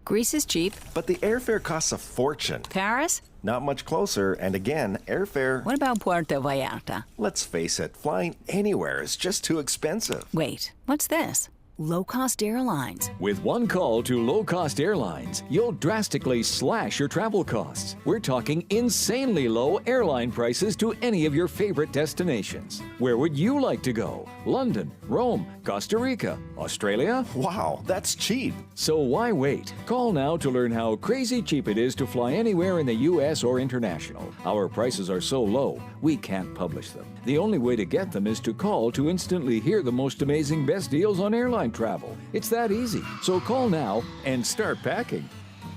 Greece is cheap. But the airfare costs a fortune. Paris? Not much closer, and again, airfare... What about Puerto Vallarta? Let's face it, flying anywhere is just too expensive. Wait, what's this? low-cost airlines. With one call to low-cost airlines, you'll drastically slash your travel costs. We're talking insanely low airline prices to any of your favorite destinations. Where would you like to go? London, Rome, Costa Rica, Australia? Wow, that's cheap. So why wait? Call now to learn how crazy cheap it is to fly anywhere in the U.S. or international. Our prices are so low, we can't publish them. The only way to get them is to call to instantly hear the most amazing best deals on airline travel. It's that easy. So call now and start packing.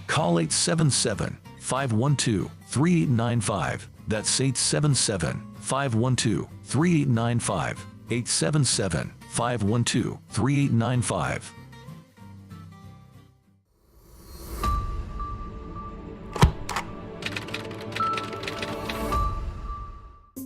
Call 877-512-3895. That's 877-512-3895. 877-512-3895.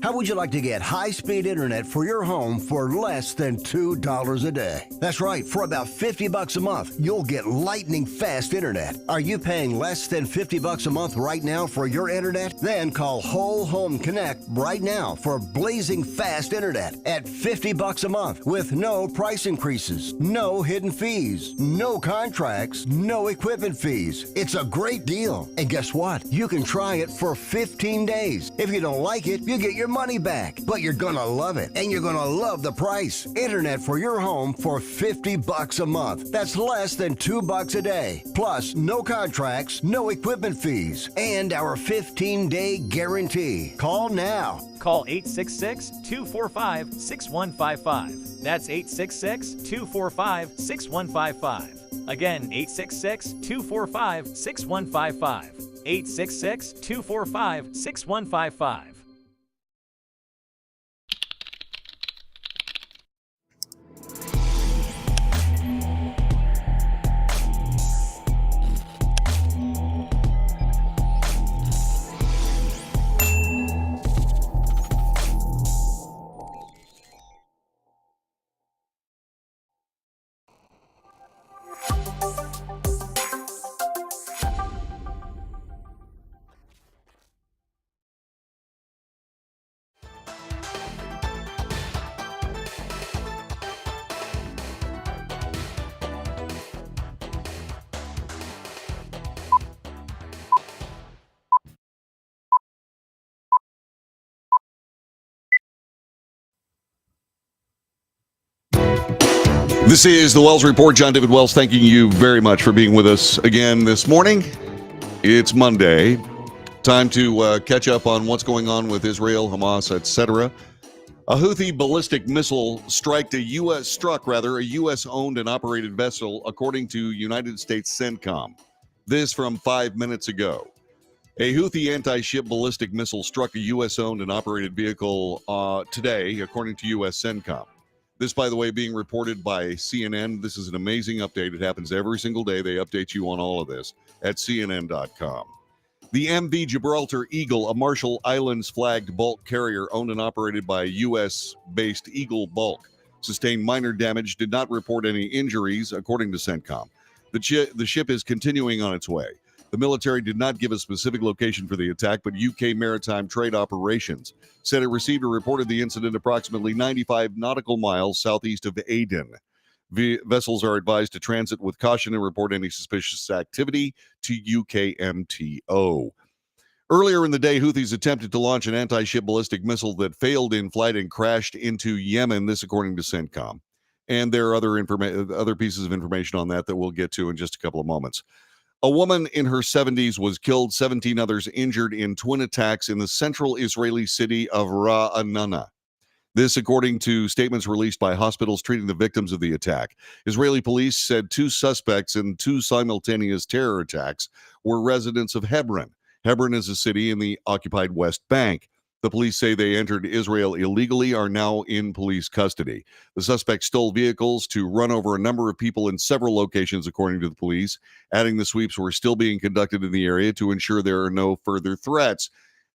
How would you like to get high-speed internet for your home for less than $2 a day? That's right, for about $50 a month, you'll get lightning fast internet. Are you paying less than $50 a month right now for your internet? Then call Whole Home Connect right now for blazing fast internet at $50 a month with no price increases, no hidden fees, no contracts, no equipment fees. It's a great deal. And guess what? You can try it for 15 days. If you don't like it, you get your money back, but you're gonna love it, and you're gonna love the price. Internet for your home for $50 a month. That's less than $2 a day. Plus, no contracts, no equipment fees, and our 15-day guarantee. Call now. Call 866-245-6155. That's 866-245-6155. Again, 866-245-6155. 866-245-6155. This is the Wells Report. John David Wells thanking you very much for being with us again this morning. It's Monday. Time to catch up on what's going on with Israel, Hamas, etc. A Houthi ballistic missile struck a U.S.-owned and operated vessel, according to United States CENTCOM. This from 5 minutes ago. A Houthi anti-ship ballistic missile struck a U.S.-owned and operated vehicle today, according to U.S. CENTCOM. This, by the way, being reported by CNN. This is an amazing update. It happens every single day. They update you on all of this at CNN.com. The MV Gibraltar Eagle, a Marshall Islands flagged bulk carrier owned and operated by U.S.-based Eagle Bulk, sustained minor damage, did not report any injuries, according to CENTCOM. The ship is continuing on its way. The military did not give a specific location for the attack, but UK Maritime Trade Operations said it received or reported the incident approximately 95 nautical miles southeast of Aden. Vessels are advised to transit with caution and report any suspicious activity to UKMTO. Earlier in the day, Houthis attempted to launch an anti-ship ballistic missile that failed in flight and crashed into Yemen, this according to CENTCOM. And there are other pieces of information on that we'll get to in just a couple of moments. A woman in her 70s was killed, 17 others injured in twin attacks in the central Israeli city of Ra'anana. This, according to statements released by hospitals treating the victims of the attack. Israeli police said 2 suspects in 2 simultaneous terror attacks were residents of Hebron. Hebron is a city in the occupied West Bank. The police say they entered Israel illegally, are now in police custody. The suspects stole vehicles to run over a number of people in several locations, according to the police, adding the sweeps were still being conducted in the area to ensure there are no further threats.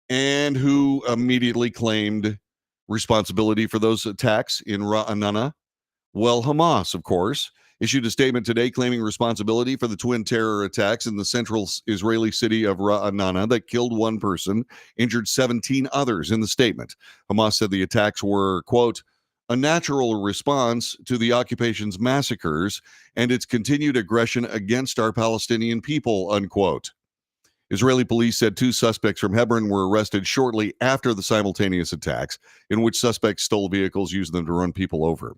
And who immediately claimed responsibility for those attacks in Ra'anana? Well, Hamas, of course, issued a statement today claiming responsibility for the twin terror attacks in the central Israeli city of Ra'anana that killed 1 person, injured 17 others in the statement. Hamas said the attacks were, quote, a natural response to the occupation's massacres and its continued aggression against our Palestinian people, unquote. Israeli police said 2 suspects from Hebron were arrested shortly after the simultaneous attacks, in which suspects stole vehicles, used them to run people over.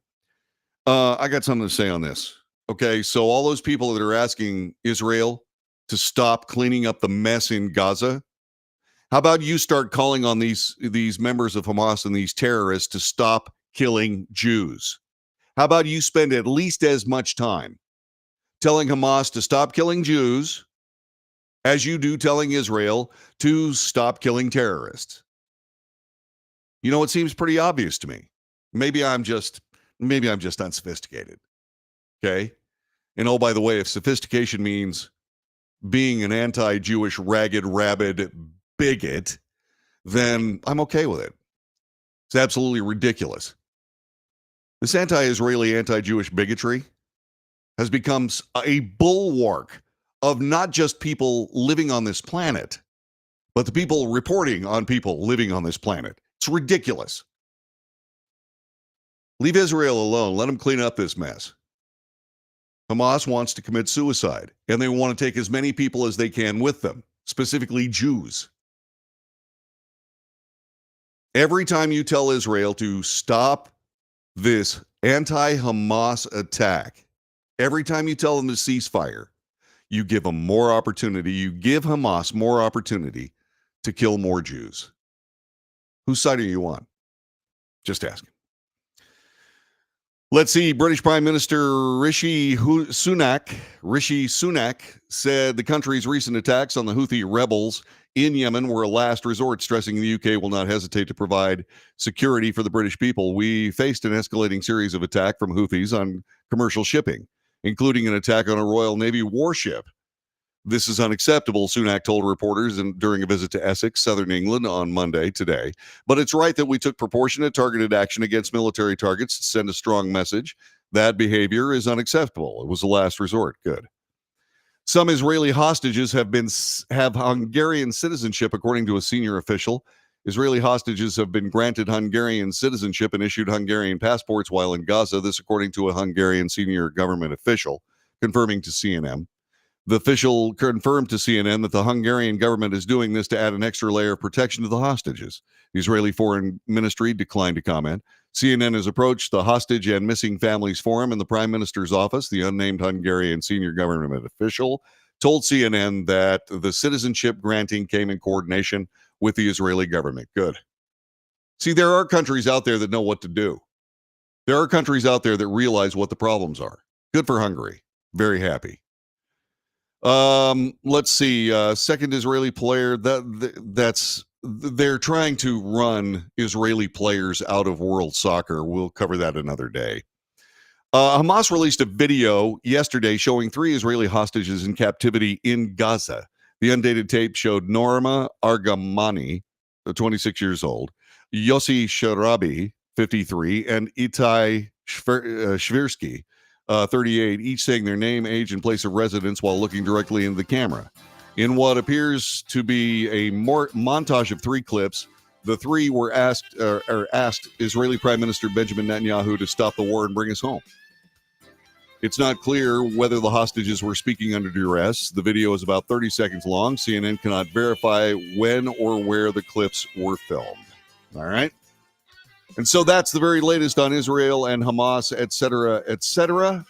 I got something to say on this. Okay, so all those people that are asking Israel to stop cleaning up the mess in Gaza, how about you start calling on these members of Hamas and these terrorists to stop killing Jews? How about you spend at least as much time telling Hamas to stop killing Jews as you do telling Israel to stop killing terrorists? You know, it seems pretty obvious to me. Maybe I'm just unsophisticated. Okay? And oh, by the way, if sophistication means being an anti-Jewish, ragged, rabid bigot, then I'm okay with it. It's absolutely ridiculous. This anti-Israeli, anti-Jewish bigotry has become a bulwark of not just people living on this planet, but the people reporting on people living on this planet. It's ridiculous. Leave Israel alone. Let them clean up this mess. Hamas wants to commit suicide, and they want to take as many people as they can with them, specifically Jews. Every time you tell Israel to stop this anti-Hamas attack, every time you tell them to cease fire, you give them more opportunity. You give Hamas more opportunity to kill more Jews. Whose side are you on? Just asking. Let's see. British Prime Minister Rishi Sunak said the country's recent attacks on the Houthi rebels in Yemen were a last resort, stressing the UK will not hesitate to provide security for the British people. We faced an escalating series of attacks from Houthis on commercial shipping, including an attack on a Royal Navy warship. This is unacceptable, Sunak told reporters during a visit to Essex, southern England, on Monday today. But it's right that we took proportionate, targeted action against military targets to send a strong message. That behavior is unacceptable. It was a last resort. Good. Some Israeli hostages have Hungarian citizenship, according to a senior official. Israeli hostages have been granted Hungarian citizenship and issued Hungarian passports while in Gaza. This, according to a Hungarian senior government official, confirming to CNN. The official confirmed to CNN that the Hungarian government is doing this to add an extra layer of protection to the hostages. The Israeli Foreign Ministry declined to comment. CNN has approached the Hostage and Missing Families Forum in the Prime Minister's office. The unnamed Hungarian senior government official told CNN that the citizenship granting came in coordination with the Israeli government. Good. See, there are countries out there that know what to do. There are countries out there that realize what the problems are. Good for Hungary. Very happy. Let's see. Second Israeli player they're trying to run Israeli players out of world soccer. We'll cover that another day. Hamas released a video yesterday showing 3 Israeli hostages in captivity in Gaza. The undated tape showed Norma Argamani, 26 years old, Yossi Sharabi, 53, and Itai Shvirsky, 38, each saying their name, age, and place of residence while looking directly into the camera. In what appears to be a montage of 3 clips, the 3 were asked Israeli Prime Minister Benjamin Netanyahu to stop the war and bring us home. It's not clear whether the hostages were speaking under duress. The video is about 30 seconds long. CNN cannot verify when or where the clips were filmed. All right? And so that's the very latest on Israel and Hamas, et cetera, et cetera.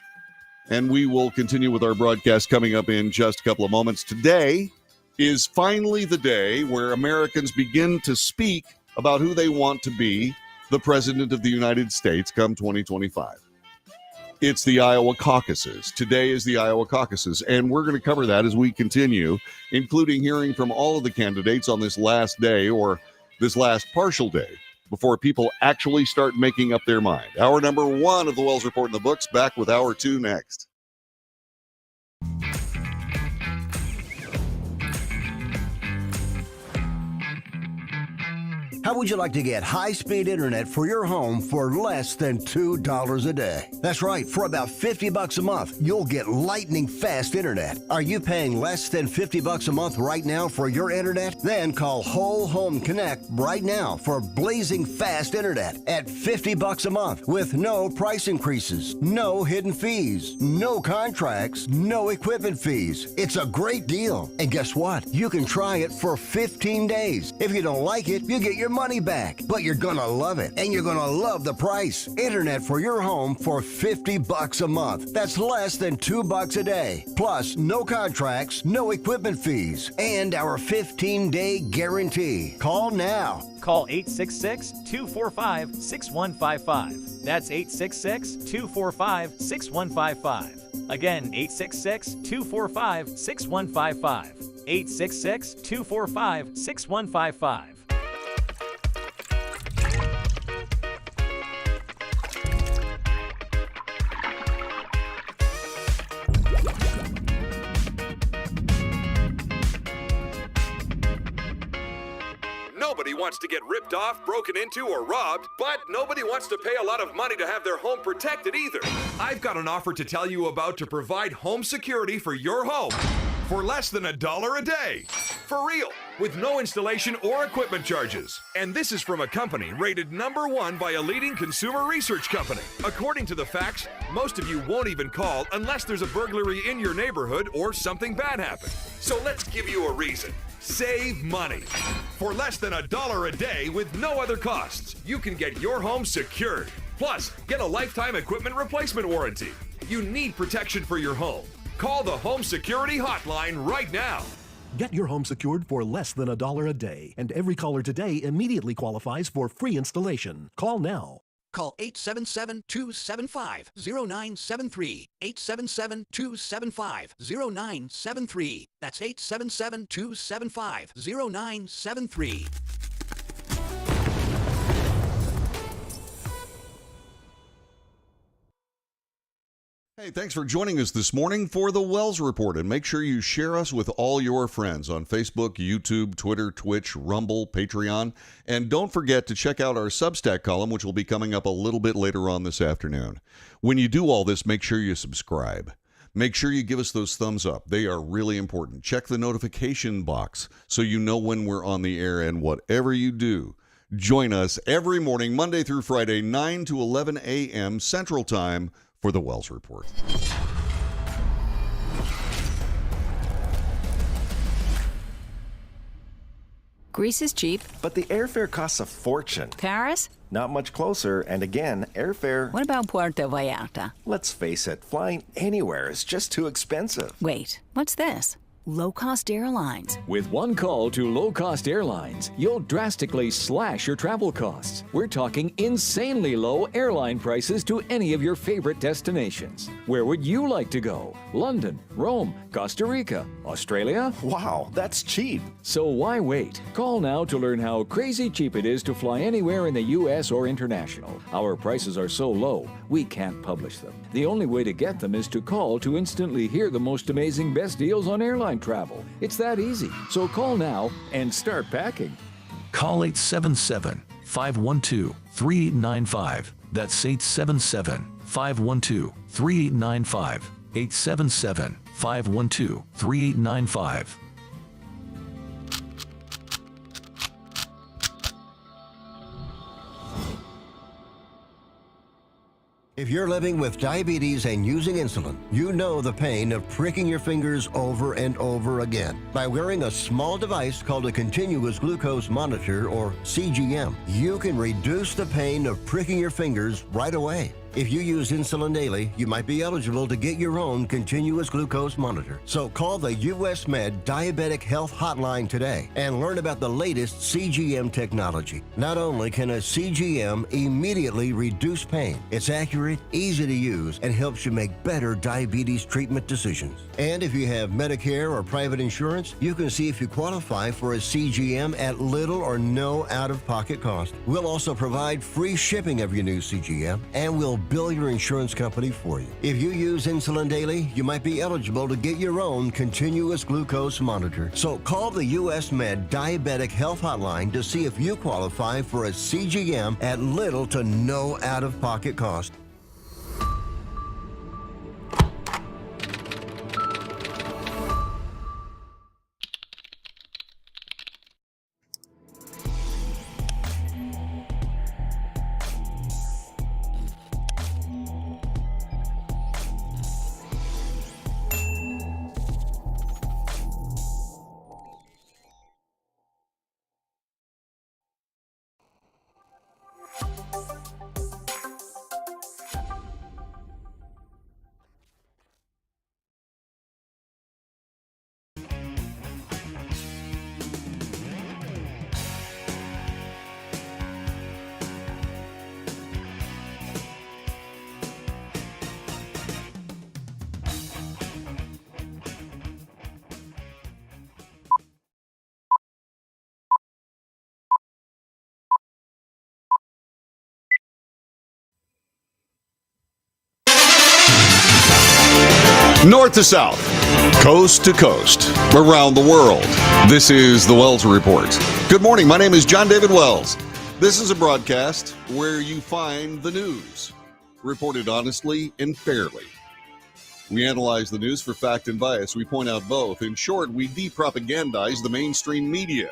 And we will continue with our broadcast coming up in just a couple of moments. Today is finally the day where Americans begin to speak about who they want to be the president of the United States come 2025. It's the Iowa caucuses. Today is the Iowa caucuses, and we're going to cover that as we continue, including hearing from all of the candidates on this last day or this last partial day before people actually start making up their mind. Hour number 1 of the Wells Report in the books, back with hour 2 next. How would you like to get high-speed internet for your home for less than $2 a day? That's right, for about $50 a month, you'll get lightning fast internet. Are you paying less than $50 a month right now for your internet? Then call Whole Home Connect right now for blazing fast internet at $50 a month with no price increases, no hidden fees, no contracts, no equipment fees. It's a great deal. And guess what? You can try it for 15 days. If you don't like it, you get your money back. But you're gonna love it, and you're gonna love the price. Internet for your home for $50 a month. That's less than $2 a day. Plus, no contracts, no equipment fees, and our 15-day guarantee. Call now. Call 866-245-6155. That's 866-245-6155. Again, 866-245-6155. 866-245-6155. Nobody wants to get ripped off, broken into, or robbed, but nobody wants to pay a lot of money to have their home protected either. I've got an offer to tell you about to provide home security for your home for less than $1 a day. For real, with no installation or equipment charges. And this is from a company rated #1 by a leading consumer research company. According to the facts, most of you won't even call unless there's a burglary in your neighborhood or something bad happened. So let's give you a reason. Save money. For less than $1 a day with no other costs, you can get your home secured. Plus, get a lifetime equipment replacement warranty. You need protection for your home. Call the Home Security Hotline right now. Get your home secured for less than $1 a day, and every caller today immediately qualifies for free installation. Call now. Call 877-275-0973. 877-275-0973. That's 877-275-0973. Hey, thanks for joining us this morning for the Wells Report, and make sure you share us with all your friends on Facebook, YouTube, Twitter, Twitch, Rumble, Patreon, and don't forget to check out our Substack column, which will be coming up a little bit later on this afternoon. When you do all this, make sure you subscribe. Make sure you give us those thumbs up. They are really important. Check the notification box so you know when we're on the air, and whatever you do, join us every morning, Monday through Friday, 9 to 11 a.m. Central Time, for the Wells Report. Greece is cheap. But the airfare costs a fortune. Paris? Not much closer, and again, airfare... What about Puerto Vallarta? Let's face it, flying anywhere is just too expensive. Wait, what's this? Low-cost airlines. With one call to low-cost airlines, you'll drastically slash your travel costs. We're talking insanely low airline prices to any of your favorite destinations. Where would you like to go? London, Rome, Costa Rica, Australia? Wow, that's cheap. So why wait? Call now to learn how crazy cheap it is to fly anywhere in the U.S. or international. Our prices are so low, we can't publish them. The only way to get them is to call to instantly hear the most amazing best deals on airline travel. It's that easy. So call now and start packing. Call 877-512-3895. That's 877-512-3895. 877-512-3895. If you're living with diabetes and using insulin, you know the pain of pricking your fingers over and over again. By wearing a small device called a continuous glucose monitor, or CGM, you can reduce the pain of pricking your fingers right away. If you use insulin daily, you might be eligible to get your own continuous glucose monitor. So call the US Med Diabetic Health Hotline today and learn about the latest CGM technology. Not only can a CGM immediately reduce pain, it's accurate, easy to use, and helps you make better diabetes treatment decisions. And if you have Medicare or private insurance, you can see if you qualify for a CGM at little or no out-of-pocket cost. We'll also provide free shipping of your new CGM, and we'll bill your insurance company for you. If you use insulin daily, you might be eligible to get your own continuous glucose monitor. So call the US Med Diabetic Health Hotline to see if you qualify for a CGM at little to no out-of-pocket cost. North to south, coast to coast, around the world. This is the Wells Report. Good morning. My name is John David Wells. This is a broadcast where you find the news reported honestly and fairly. We analyze the news for fact and bias. We point out both. In short, we depropagandize the mainstream media.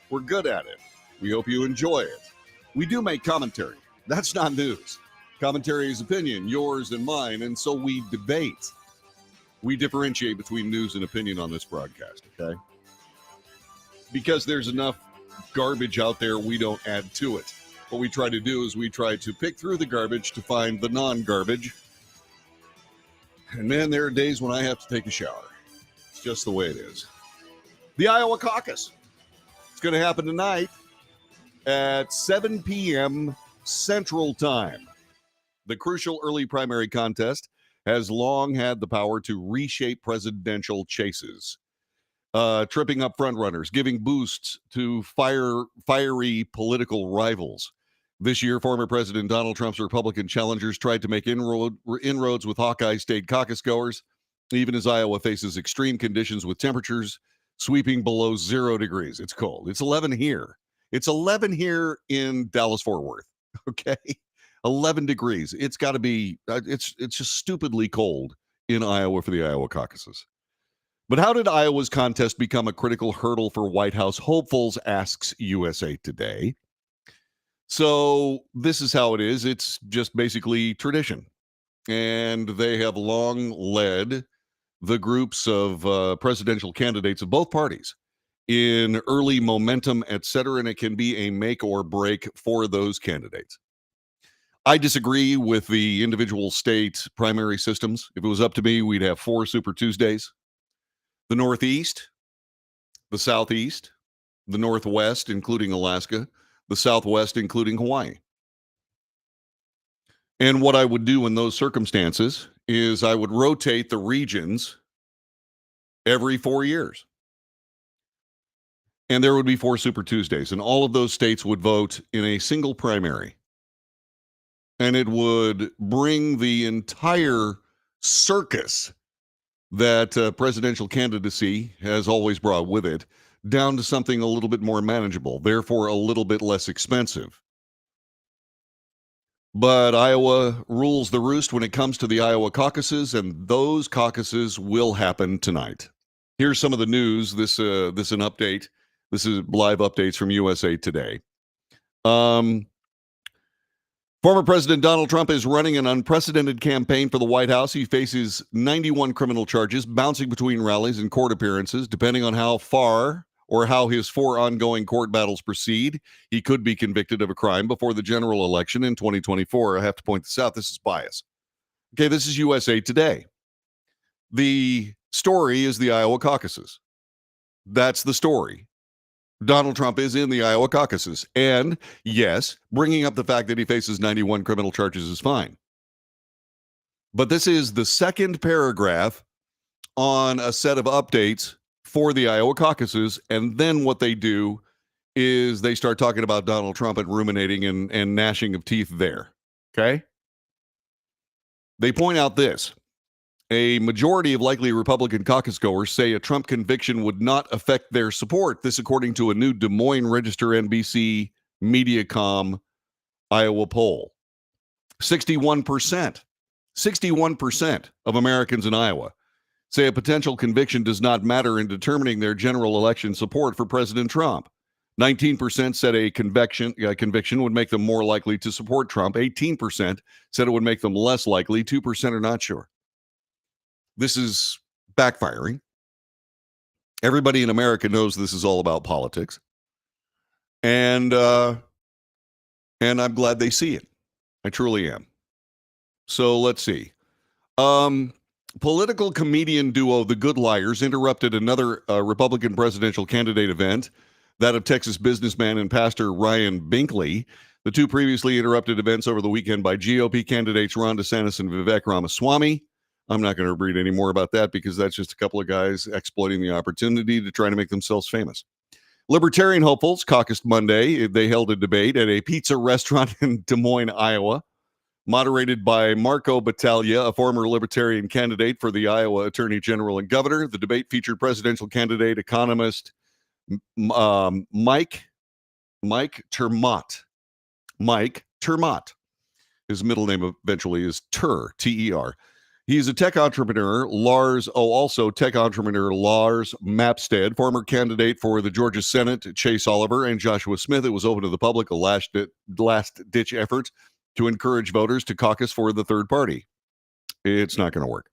We're good at it. We hope you enjoy it. We do make commentary. That's not news. Commentary is opinion, yours and mine, and so we debate. We differentiate between news and opinion on this broadcast, okay? Because there's enough garbage out there, we don't add to it. What we try to do is we try to pick through the garbage to find the non-garbage. And then there are days when I have to take a shower. It's just the way it is. The Iowa caucus. It's going to happen tonight at 7 p.m. Central Time. The crucial early primary contest has long had the power to reshape presidential chases, tripping up frontrunners, giving boosts to fiery political rivals. This year, former President Donald Trump's Republican challengers tried to make inroads with Hawkeye State caucus goers, even as Iowa faces extreme conditions with temperatures sweeping below 0 degrees. It's cold. It's 11 here. It's 11 here in Dallas-Fort Worth, okay? 11 degrees. It's got to be, it's just stupidly cold in Iowa for the Iowa caucuses. But how did Iowa's contest become a critical hurdle for White House hopefuls, asks USA Today. So this is how it is. It's just basically tradition. And they have long led the groups of presidential candidates of both parties in early momentum, et cetera, and it can be a make or break for those candidates. I disagree with the individual state primary systems. If it was up to me, we'd have 4 Super Tuesdays. The Northeast, the Southeast, the Northwest, including Alaska, the Southwest, including Hawaii. And what I would do in those circumstances is I would rotate the regions every 4 years. And there would be 4 Super Tuesdays, and all of those states would vote in a single primary. And it would bring the entire circus that presidential candidacy has always brought with it down to something a little bit more manageable, therefore a little bit less expensive. But Iowa rules the roost when it comes to the Iowa caucuses, and those caucuses will happen tonight. Here's some of the news. This an update. This is live updates from USA Today. Former President Donald Trump is running an unprecedented campaign for the White House. He faces 91 criminal charges, bouncing between rallies and court appearances. Depending on how far or how his 4 ongoing court battles proceed, he could be convicted of a crime before the general election in 2024. I have to point this out. This is bias. Okay, this is USA Today. The story is the Iowa caucuses. That's the story. Donald Trump is in the Iowa caucuses. And yes, bringing up the fact that he faces 91 criminal charges is fine. But this is the second paragraph on a set of updates for the Iowa caucuses. And then what they do is they start talking about Donald Trump and ruminating and gnashing of teeth there. Okay? They point out this. A majority of likely Republican caucus goers say a Trump conviction would not affect their support. This, according to a new Des Moines Register NBC Mediacom Iowa poll. 61% of Americans in Iowa say a potential conviction does not matter in determining their general election support for President Trump. 19% said a conviction would make them more likely to support Trump. 18% said it would make them less likely. 2% are not sure. This is backfiring. Everybody in America knows this is all about politics. And I'm glad they see it. I truly am. So let's see. Political comedian duo The Good Liars interrupted another Republican presidential candidate event, that of Texas businessman and pastor Ryan Binkley. The two previously interrupted events over the weekend by GOP candidates Ron DeSantis and Vivek Ramaswamy. I'm not going to read any more about that because that's just a couple of guys exploiting the opportunity to try to make themselves famous. Libertarian hopefuls caucused Monday. They held a debate at a pizza restaurant in Des Moines, Iowa, moderated by Marco Battaglia, a former Libertarian candidate for the Iowa Attorney General and Governor. The debate featured presidential candidate, economist Mike Termott. Mike Termott. His middle name eventually is T-E-R. He's a tech entrepreneur. Also tech entrepreneur Lars Mapstead, former candidate for the Georgia Senate, Chase Oliver, and Joshua Smith. It was open to the public, a last-ditch effort to encourage voters to caucus for the third party. It's not going to work.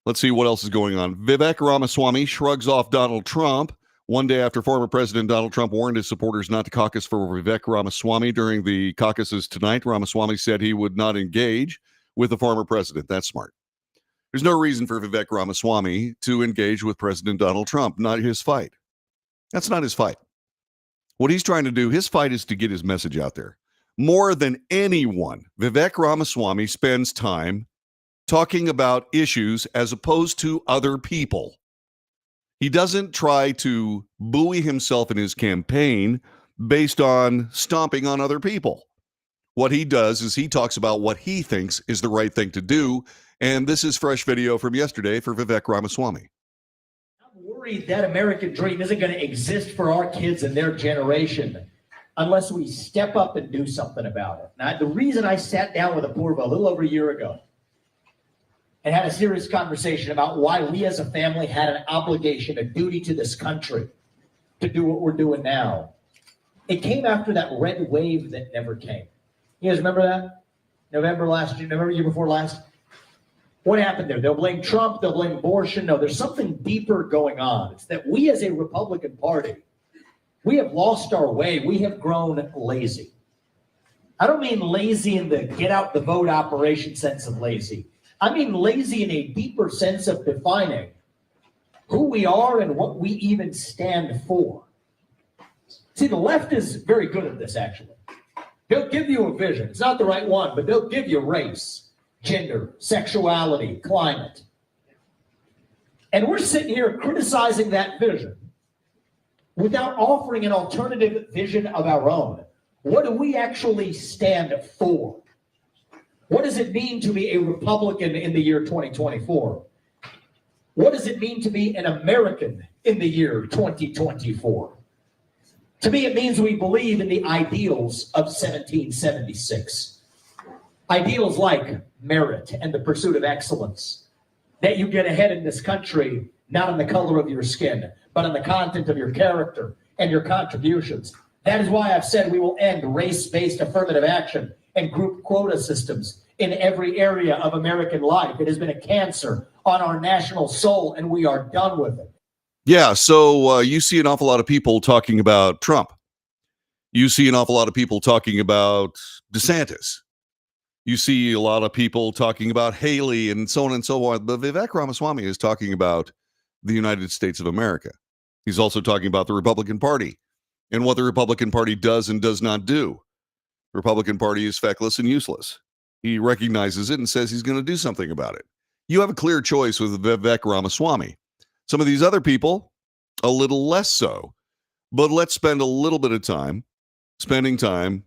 Let's see what else is going on. Vivek Ramaswamy shrugs off Donald Trump. One day after former President Donald Trump warned his supporters not to caucus for Vivek Ramaswamy during the caucuses tonight, Ramaswamy said he would not engage with the former president. That's smart. There's no reason for Vivek Ramaswamy to engage with President Donald Trump. Not his fight. That's not his fight. What he's trying to do, his fight is to get his message out there. More than anyone, Vivek Ramaswamy spends time talking about issues as opposed to other people. He doesn't try to buoy himself in his campaign based on stomping on other people. What he does is he talks about what he thinks is the right thing to do. And this is fresh video from yesterday for Vivek Ramaswamy. I'm worried that American dream isn't going to exist for our kids and their generation unless we step up and do something about it. Now, the reason I sat down with Apoorva a little over a year ago and had a serious conversation about why we as a family had an obligation, a duty to this country to do what we're doing now, it came after that red wave that never came. You guys remember that? November year before last? What happened there? They'll blame Trump, they'll blame abortion. No, there's something deeper going on. It's that we as a Republican Party, we have lost our way. We have grown lazy. I don't mean lazy in the get out the vote operation sense of lazy. I mean lazy in a deeper sense of defining who we are and what we even stand for. See, the left is very good at this, actually. They'll give you a vision. It's not the right one, but they'll give you race, gender, sexuality, climate. And we're sitting here criticizing that vision without offering an alternative vision of our own. What do we actually stand for? What does it mean to be a Republican in the year 2024? What does it mean to be an American in the year 2024? To me, it means we believe in the ideals of 1776. Ideals like merit and the pursuit of excellence. That you get ahead in this country, not on the color of your skin, but on the content of your character and your contributions. That is why I've said we will end race-based affirmative action and group quota systems in every area of American life. It has been a cancer on our national soul, and we are done with it. Yeah, so you see an awful lot of people talking about Trump. You see an awful lot of people talking about DeSantis. You see a lot of people talking about Haley and so on and so on. But Vivek Ramaswamy is talking about the United States of America. He's also talking about the Republican Party and what the Republican Party does and does not do. The Republican Party is feckless and useless. He recognizes it and says he's going to do something about it. You have a clear choice with Vivek Ramaswamy. Some of these other people, a little less so. But let's spend a little bit of time spending time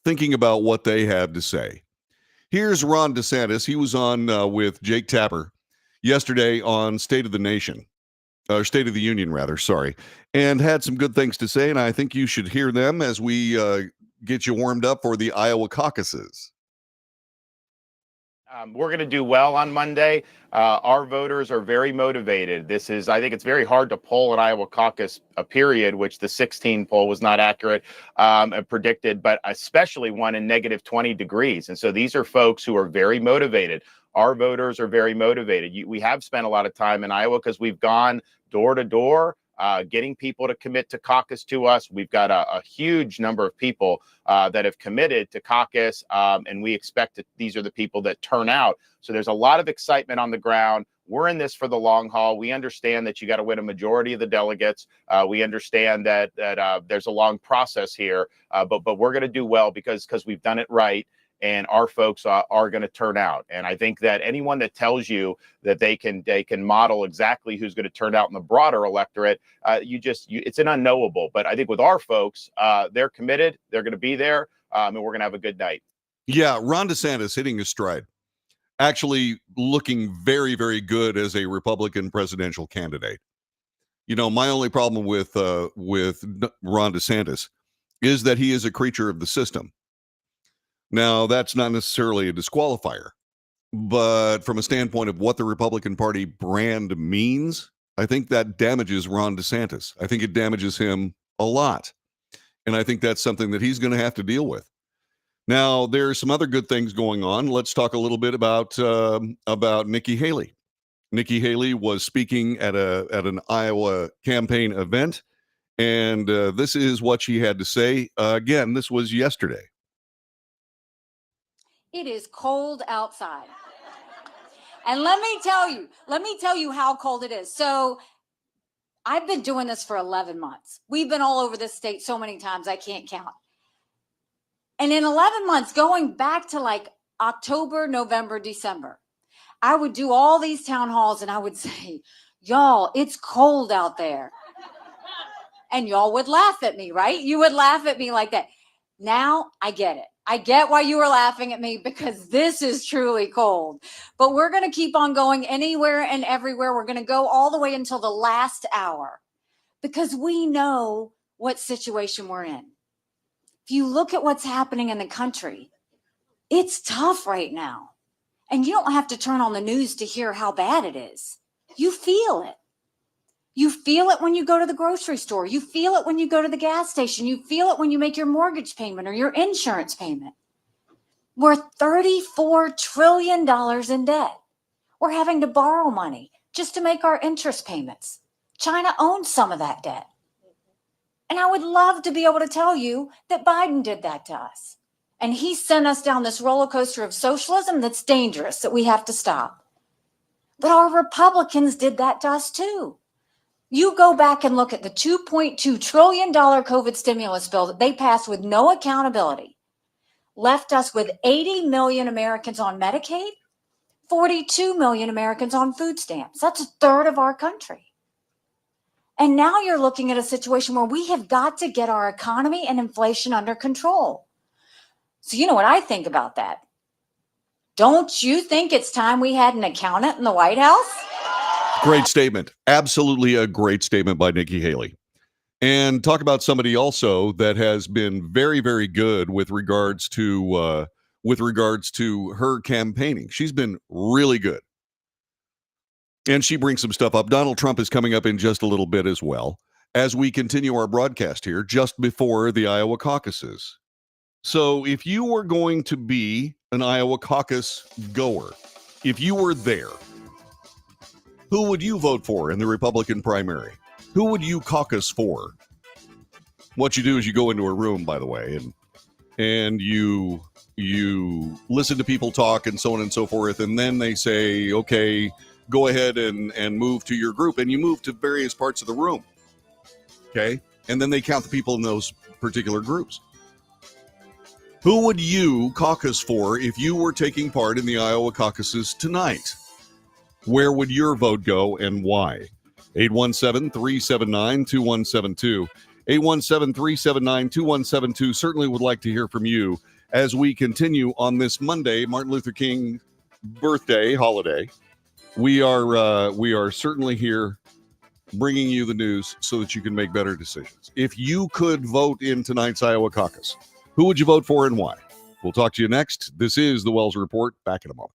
thinking about what they have to say. Here's Ron DeSantis. He was on with Jake Tapper yesterday on State of the Nation, or State of the Union, rather, sorry, and had some good things to say, and I think you should hear them as we get you warmed up for the Iowa caucuses. We're going to do well on Monday. Our voters are very motivated. I think it's very hard to poll an Iowa caucus, period, which the 16 poll was not accurate predicted, but especially one in negative 20 degrees. And so these are folks who are very motivated. Our voters are very motivated. We have spent a lot of time in Iowa because we've gone door to door, getting people to commit to caucus to us. We've got a huge number of people that have committed to caucus, and we expect that these are the people that turn out. So there's a lot of excitement on the ground. We're in this for the long haul. We understand that you got to win a majority of the delegates. We understand that there's a long process here, but we're going to do well because we've done it right. And our folks are going to turn out. And I think that anyone that tells you that they can model exactly who's going to turn out in the broader electorate, it's an unknowable. But I think with our folks, they're committed. They're going to be there, and we're going to have a good night. Yeah, Ron DeSantis hitting his stride, actually looking very, very good as a Republican presidential candidate. You know, my only problem with Ron DeSantis is that he is a creature of the system. Now, that's not necessarily a disqualifier, but from a standpoint of what the Republican Party brand means, I think that damages Ron DeSantis. I think it damages him a lot. And I think that's something that he's going to have to deal with. Now, there's some other good things going on. Let's talk a little bit about Nikki Haley. Nikki Haley was speaking at an Iowa campaign event, and this is what she had to say. Again, this was yesterday. It is cold outside. And let me tell you how cold it is. So I've been doing this for 11 months. We've been all over this state so many times, I can't count. And in 11 months, going back to like October, November, December, I would do all these town halls and I would say, y'all, it's cold out there. And y'all would laugh at me, right? You would laugh at me like that. Now I get it. I get why you were laughing at me because this is truly cold. But we're going to keep on going anywhere and everywhere. We're going to go all the way until the last hour because we know what situation we're in. If you look at what's happening in the country, it's tough right now. And you don't have to turn on the news to hear how bad it is. You feel it. You feel it when you go to the grocery store. You feel it when you go to the gas station. You feel it when you make your mortgage payment or your insurance payment. We're $34 trillion in debt. We're having to borrow money just to make our interest payments. China owns some of that debt. And I would love to be able to tell you that Biden did that to us. And he sent us down this roller coaster of socialism that's dangerous, that we have to stop. But our Republicans did that to us too. You go back and look at the $2.2 trillion COVID stimulus bill that they passed with no accountability, left us with 80 million Americans on Medicaid, 42 million Americans on food stamps. That's a third of our country. And now you're looking at a situation where we have got to get our economy and inflation under control. So you know what I think about that? Don't you think it's time we had an accountant in the White House? Great statement. Absolutely a great statement by Nikki Haley. And talk about somebody also that has been very, very good with regards to her campaigning. She's been really good. And she brings some stuff up. Donald Trump is coming up in just a little bit as well as we continue our broadcast here just before the Iowa caucuses. So if you were going to be an Iowa caucus goer, if you were there, who would you vote for in the Republican primary? Who would you caucus for? What you do is you go into a room, by the way, and you listen to people talk and so on and so forth, and then they say, okay, go ahead and move to your group, and you move to various parts of the room, okay? And then they count the people in those particular groups. Who would you caucus for if you were taking part in the Iowa caucuses tonight? Where would your vote go and why? 817-379-2172. 817-379-2172. Certainly would like to hear from you as we continue on this Monday, Martin Luther King birthday holiday. We are certainly here bringing you the news so that you can make better decisions. If you could vote in tonight's Iowa caucus, who would you vote for and why? We'll talk to you next. This is the Wells Report. Back in a moment.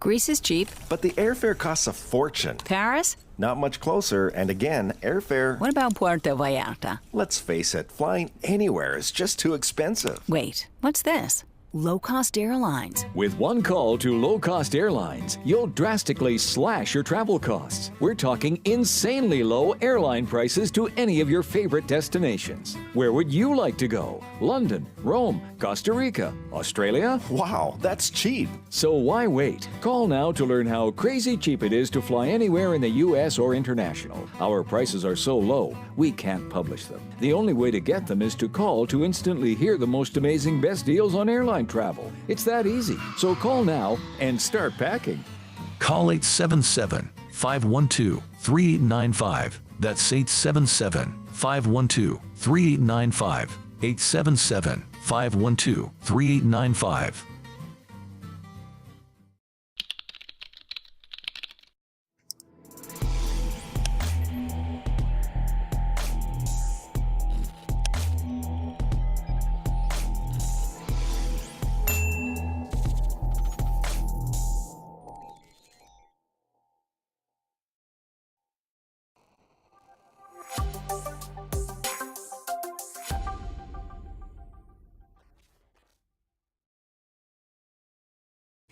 Greece is cheap. But the airfare costs a fortune. Paris? Not much closer, and again, airfare... What about Puerto Vallarta? Let's face it, flying anywhere is just too expensive. Wait, what's this? Low-cost airlines. With one call to low-cost airlines, you'll drastically slash your travel costs. We're talking insanely low airline prices to any of your favorite destinations. Where would you like to go? London, Rome, Costa Rica, Australia? Wow, that's cheap. So why wait? Call now to learn how crazy cheap it is to fly anywhere in the U.S. or international. Our prices are so low, we can't publish them. The only way to get them is to call to instantly hear the most amazing best deals on airline travel. It's that easy. So call now and start packing. Call 877-512-3895. That's 877-512-3895. 877-512-3895.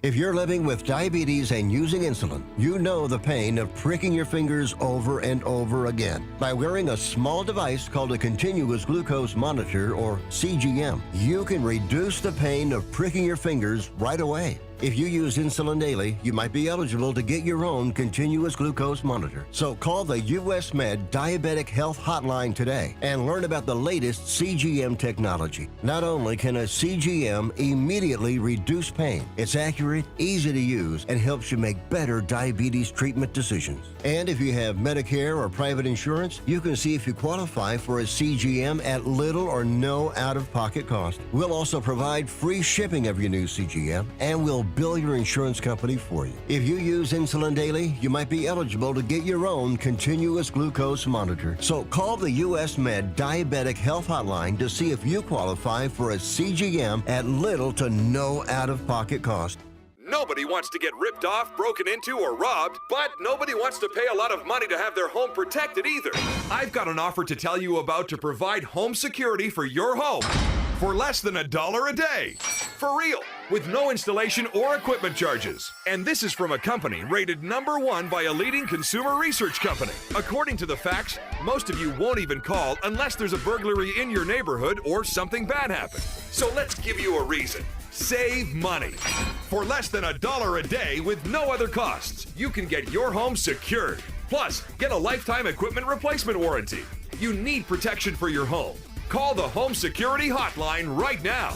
If you're living with diabetes and using insulin, you know the pain of pricking your fingers over and over again. By wearing a small device called a continuous glucose monitor, or CGM, you can reduce the pain of pricking your fingers right away. If you use insulin daily, you might be eligible to get your own continuous glucose monitor. So call the US Med Diabetic Health Hotline today and learn about the latest CGM technology. Not only can a CGM immediately reduce pain, it's accurate, easy to use, and helps you make better diabetes treatment decisions. And if you have Medicare or private insurance, you can see if you qualify for a CGM at little or no out-of-pocket cost. We'll also provide free shipping of your new CGM, and we'll bill your insurance company for you. If you use insulin daily, you might be eligible to get your own continuous glucose monitor. So call the US Med Diabetic Health Hotline to see if you qualify for a CGM at little to no out-of-pocket cost. Nobody wants to get ripped off, broken into, or robbed, but nobody wants to pay a lot of money to have their home protected either. I've got an offer to tell you about to provide home security for your home for less than $1 a day. For real, with no installation or equipment charges. And this is from a company rated #1 by a leading consumer research company. According to the facts, most of you won't even call unless there's a burglary in your neighborhood or something bad happened. So let's give you a reason. Save money. For less than $1 a day with no other costs, you can get your home secured. Plus, get a lifetime equipment replacement warranty. You need protection for your home. Call the Home Security Hotline right now.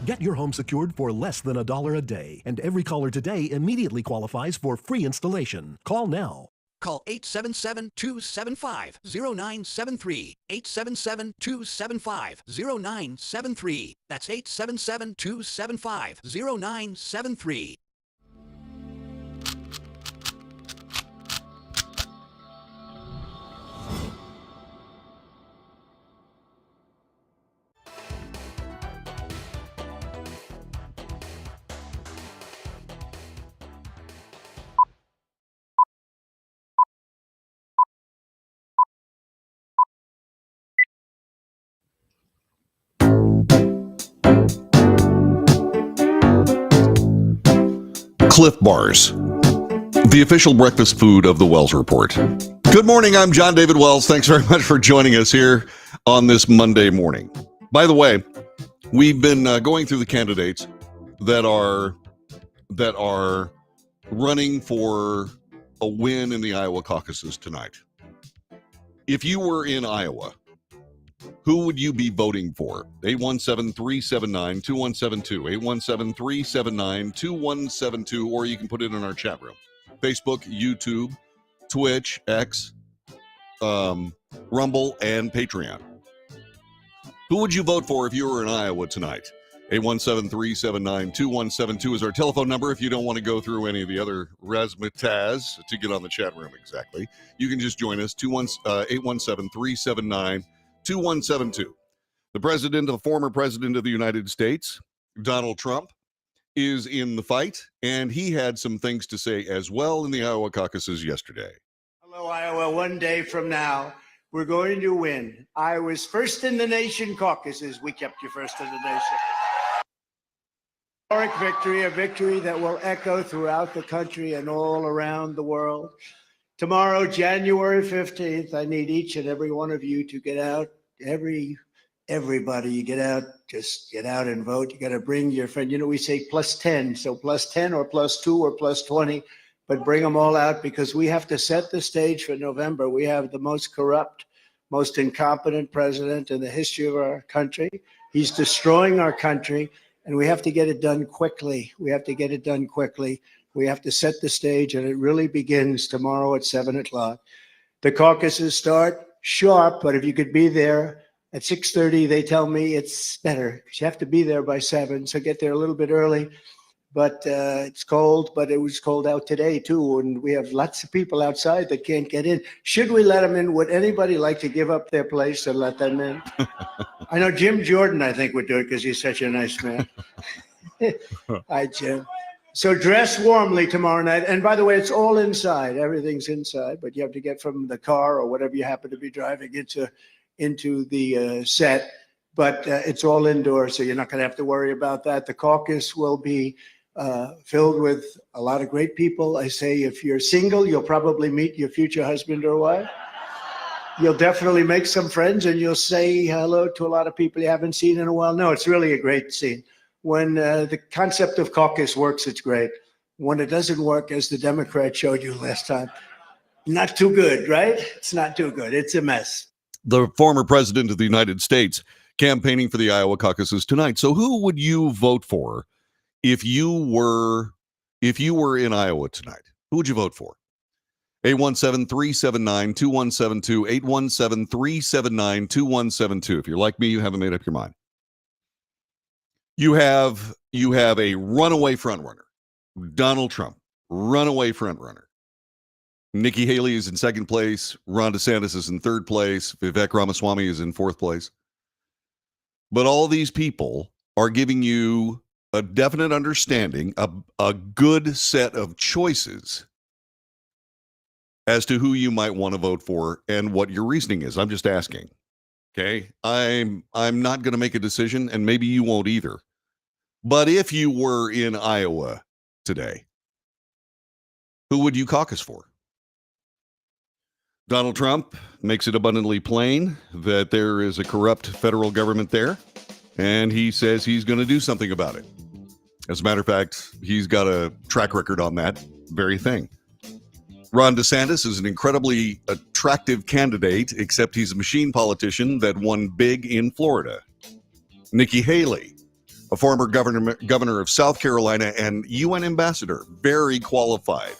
Get your home secured for less than $1 a day, and every caller today immediately qualifies for free installation. Call now. Call 877-275-0973. 877-275-0973. That's 877-275-0973. Cliff Bars, the official breakfast food of the Wells Report. Good morning, I'm John David Wells. Thanks very much for joining us here on this Monday morning. By the way, we've been going through the candidates that are running for a win in the Iowa caucuses tonight. If you were in Iowa Who would you be voting for? 817-379-2172. 817-379-2172, or you can put it in our chat room. Facebook, YouTube, Twitch, X, Rumble, and Patreon. Who would you vote for if you were in Iowa tonight? 817-379-2172 is our telephone number. If you don't want to go through any of the other razzmatazz to get on the chat room exactly, you can just join us, 817-379-2172. The former president of the United States, Donald Trump, is in the fight, and he had some things to say as well in the Iowa caucuses yesterday. Hello, Iowa. One day from now, we're going to win. Iowa's first in the nation caucuses. We kept you first in the nation. Historic victory, a victory that will echo throughout the country and all around the world. Tomorrow, January 15th, I need each and every one of you to get out. Everybody, you get out, just get out and vote. You got to bring your friend. You know, we say plus 10, so plus 10 or plus 2 or plus 20, but bring them all out because we have to set the stage for November. We have the most corrupt, most incompetent president in the history of our country. He's destroying our country, and we have to get it done quickly. We have to get it done quickly. We have to set the stage, and it really begins tomorrow at 7 o'clock. The caucuses start sharp, but if you could be there at 6:30, they tell me it's better because you have to be there by 7. So get there a little bit early. But it's cold, but it was cold out today too. And we have lots of people outside that can't get in. Should we let them in? Would anybody like to give up their place and let them in? I know Jim Jordan, I think, would do it because he's such a nice man. Hi, Jim. So dress warmly tomorrow night. And by the way, it's all inside. Everything's inside, but you have to get from the car or whatever you happen to be driving into the set. But it's all indoors, so you're not going to have to worry about that. The caucus will be filled with a lot of great people. I say if you're single, you'll probably meet your future husband or wife. You'll definitely make some friends, and you'll say hello to a lot of people you haven't seen in a while. No, it's really a great scene. When the concept of caucus works, it's great. When it doesn't work, as the Democrats showed you last time, not too good, right? It's not too good. It's a mess. The former president of the United States campaigning for the Iowa caucuses tonight. So who would you vote for if you were in Iowa tonight? Who would you vote for? 817-379-2172, 817-379-2172. If you're like me, you haven't made up your mind. You have a runaway frontrunner, Donald Trump, runaway frontrunner. Nikki Haley is in second place. Ron DeSantis is in third place. Vivek Ramaswamy is in fourth place. But all these people are giving you a definite understanding, a good set of choices as to who you might want to vote for and what your reasoning is. I'm just asking. Okay? I'm not going to make a decision, and maybe you won't either. But if you were in Iowa today, who would you caucus for? Donald Trump makes it abundantly plain that there is a corrupt federal government there, and he says he's going to do something about it. As a matter of fact, he's got a track record on that very thing. Ron DeSantis is an incredibly attractive candidate, except he's a machine politician that won big in Florida. Nikki Haley, a former governor of South Carolina and UN ambassador, very qualified.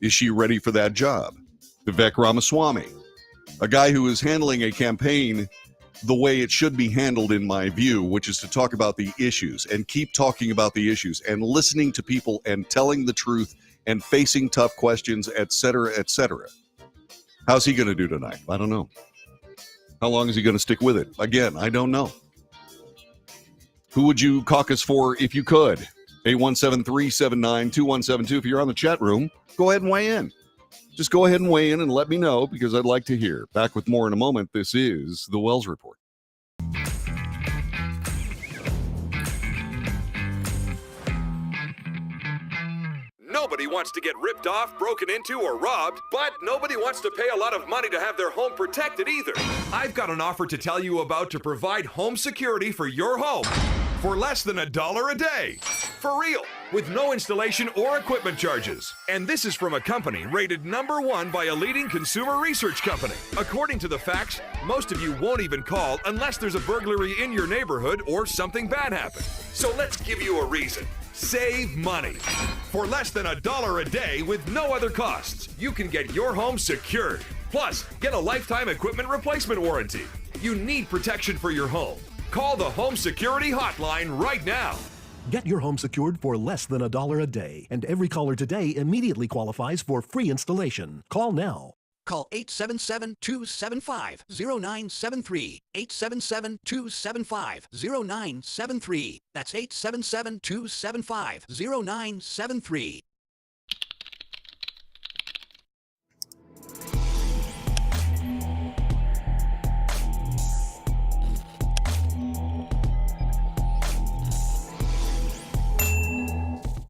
Is she ready for that job? Vivek Ramaswamy, a guy who is handling a campaign the way it should be handled, in my view, which is to talk about the issues and keep talking about the issues and listening to people and telling the truth and facing tough questions, et cetera, et cetera. How's he going to do tonight? I don't know. How long is he going to stick with it? Again, I don't know. Who would you caucus for if you could? 817-379-2172. If you're on the chat room, go ahead and weigh in. Just go ahead and weigh in and let me know, because I'd like to hear. Back with more in a moment. This is The Wells Report. Nobody wants to get ripped off, broken into, or robbed, but nobody wants to pay a lot of money to have their home protected either. I've got an offer to tell you about to provide home security for your home for less than $1 a day. For real. with no installation or equipment charges. And this is from a company rated #1 by a leading consumer research company. According to the facts, most of you won't even call unless there's a burglary in your neighborhood or something bad happened. So let's give you a reason. Save money. For less than $1 a day with no other costs, you can get your home secured. Plus, get a lifetime equipment replacement warranty. You need protection for your home. Call the Home Security Hotline right now. Get your home secured for less than $1 a day, and every caller today immediately qualifies for free installation. Call now. Call 877-275-0973. 877-275-0973. That's 877-275-0973.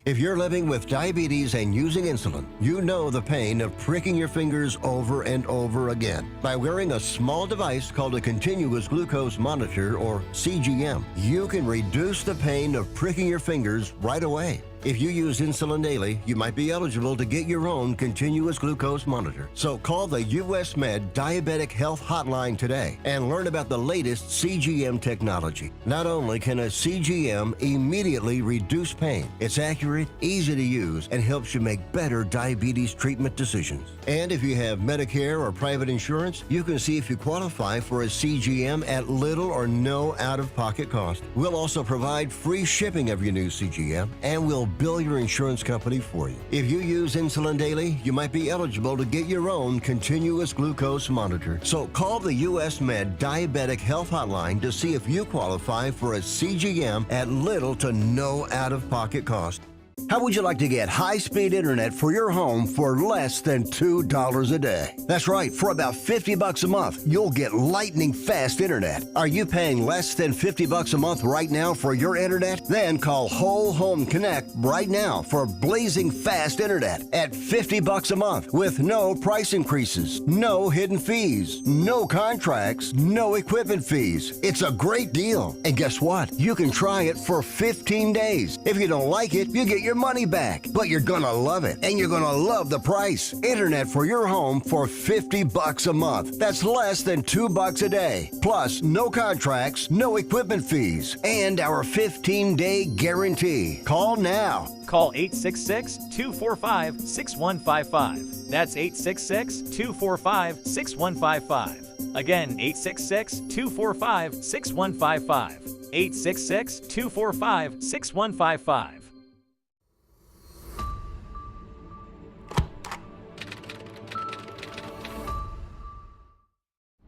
If you're living with diabetes and using insulin, you know the pain of pricking your fingers over and over again. By wearing a small device called a continuous glucose monitor, or CGM, you can reduce the pain of pricking your fingers right away. If you use insulin daily, you might be eligible to get your own continuous glucose monitor. So call the US Med Diabetic Health Hotline today and learn about the latest CGM technology. Not only can a CGM immediately reduce pain, it's accurate, easy to use, and helps you make better diabetes treatment decisions. And if you have Medicare or private insurance, you can see if you qualify for a CGM at little or no out-of-pocket cost. We'll also provide free shipping of your new CGM, and we'll bill your insurance company for you. If you use insulin daily, you might be eligible to get your own continuous glucose monitor. So call the US Med Diabetic Health Hotline to see if you qualify for a CGM at little to no out-of-pocket cost. How would you like to get high-speed internet for your home for less than $2 a day? That's right, for about $50 a month, you'll get lightning fast internet. Are you paying less than $50 a month right now for your internet? Then call Whole Home Connect right now for blazing fast internet at $50 a month with no price increases, no hidden fees, no contracts, no equipment fees. It's a great deal. And guess what? You can try it for 15 days. If you don't like it, you get your money back, but you're gonna love it, and you're gonna love the price. Internet for your home for $50 a month. That's less than $2 a day. Plus, no contracts, no equipment fees, and our 15-day guarantee. Call now. Call 866-245-6155. That's 866-245-6155. Again, 866-245-6155. 866-245-6155.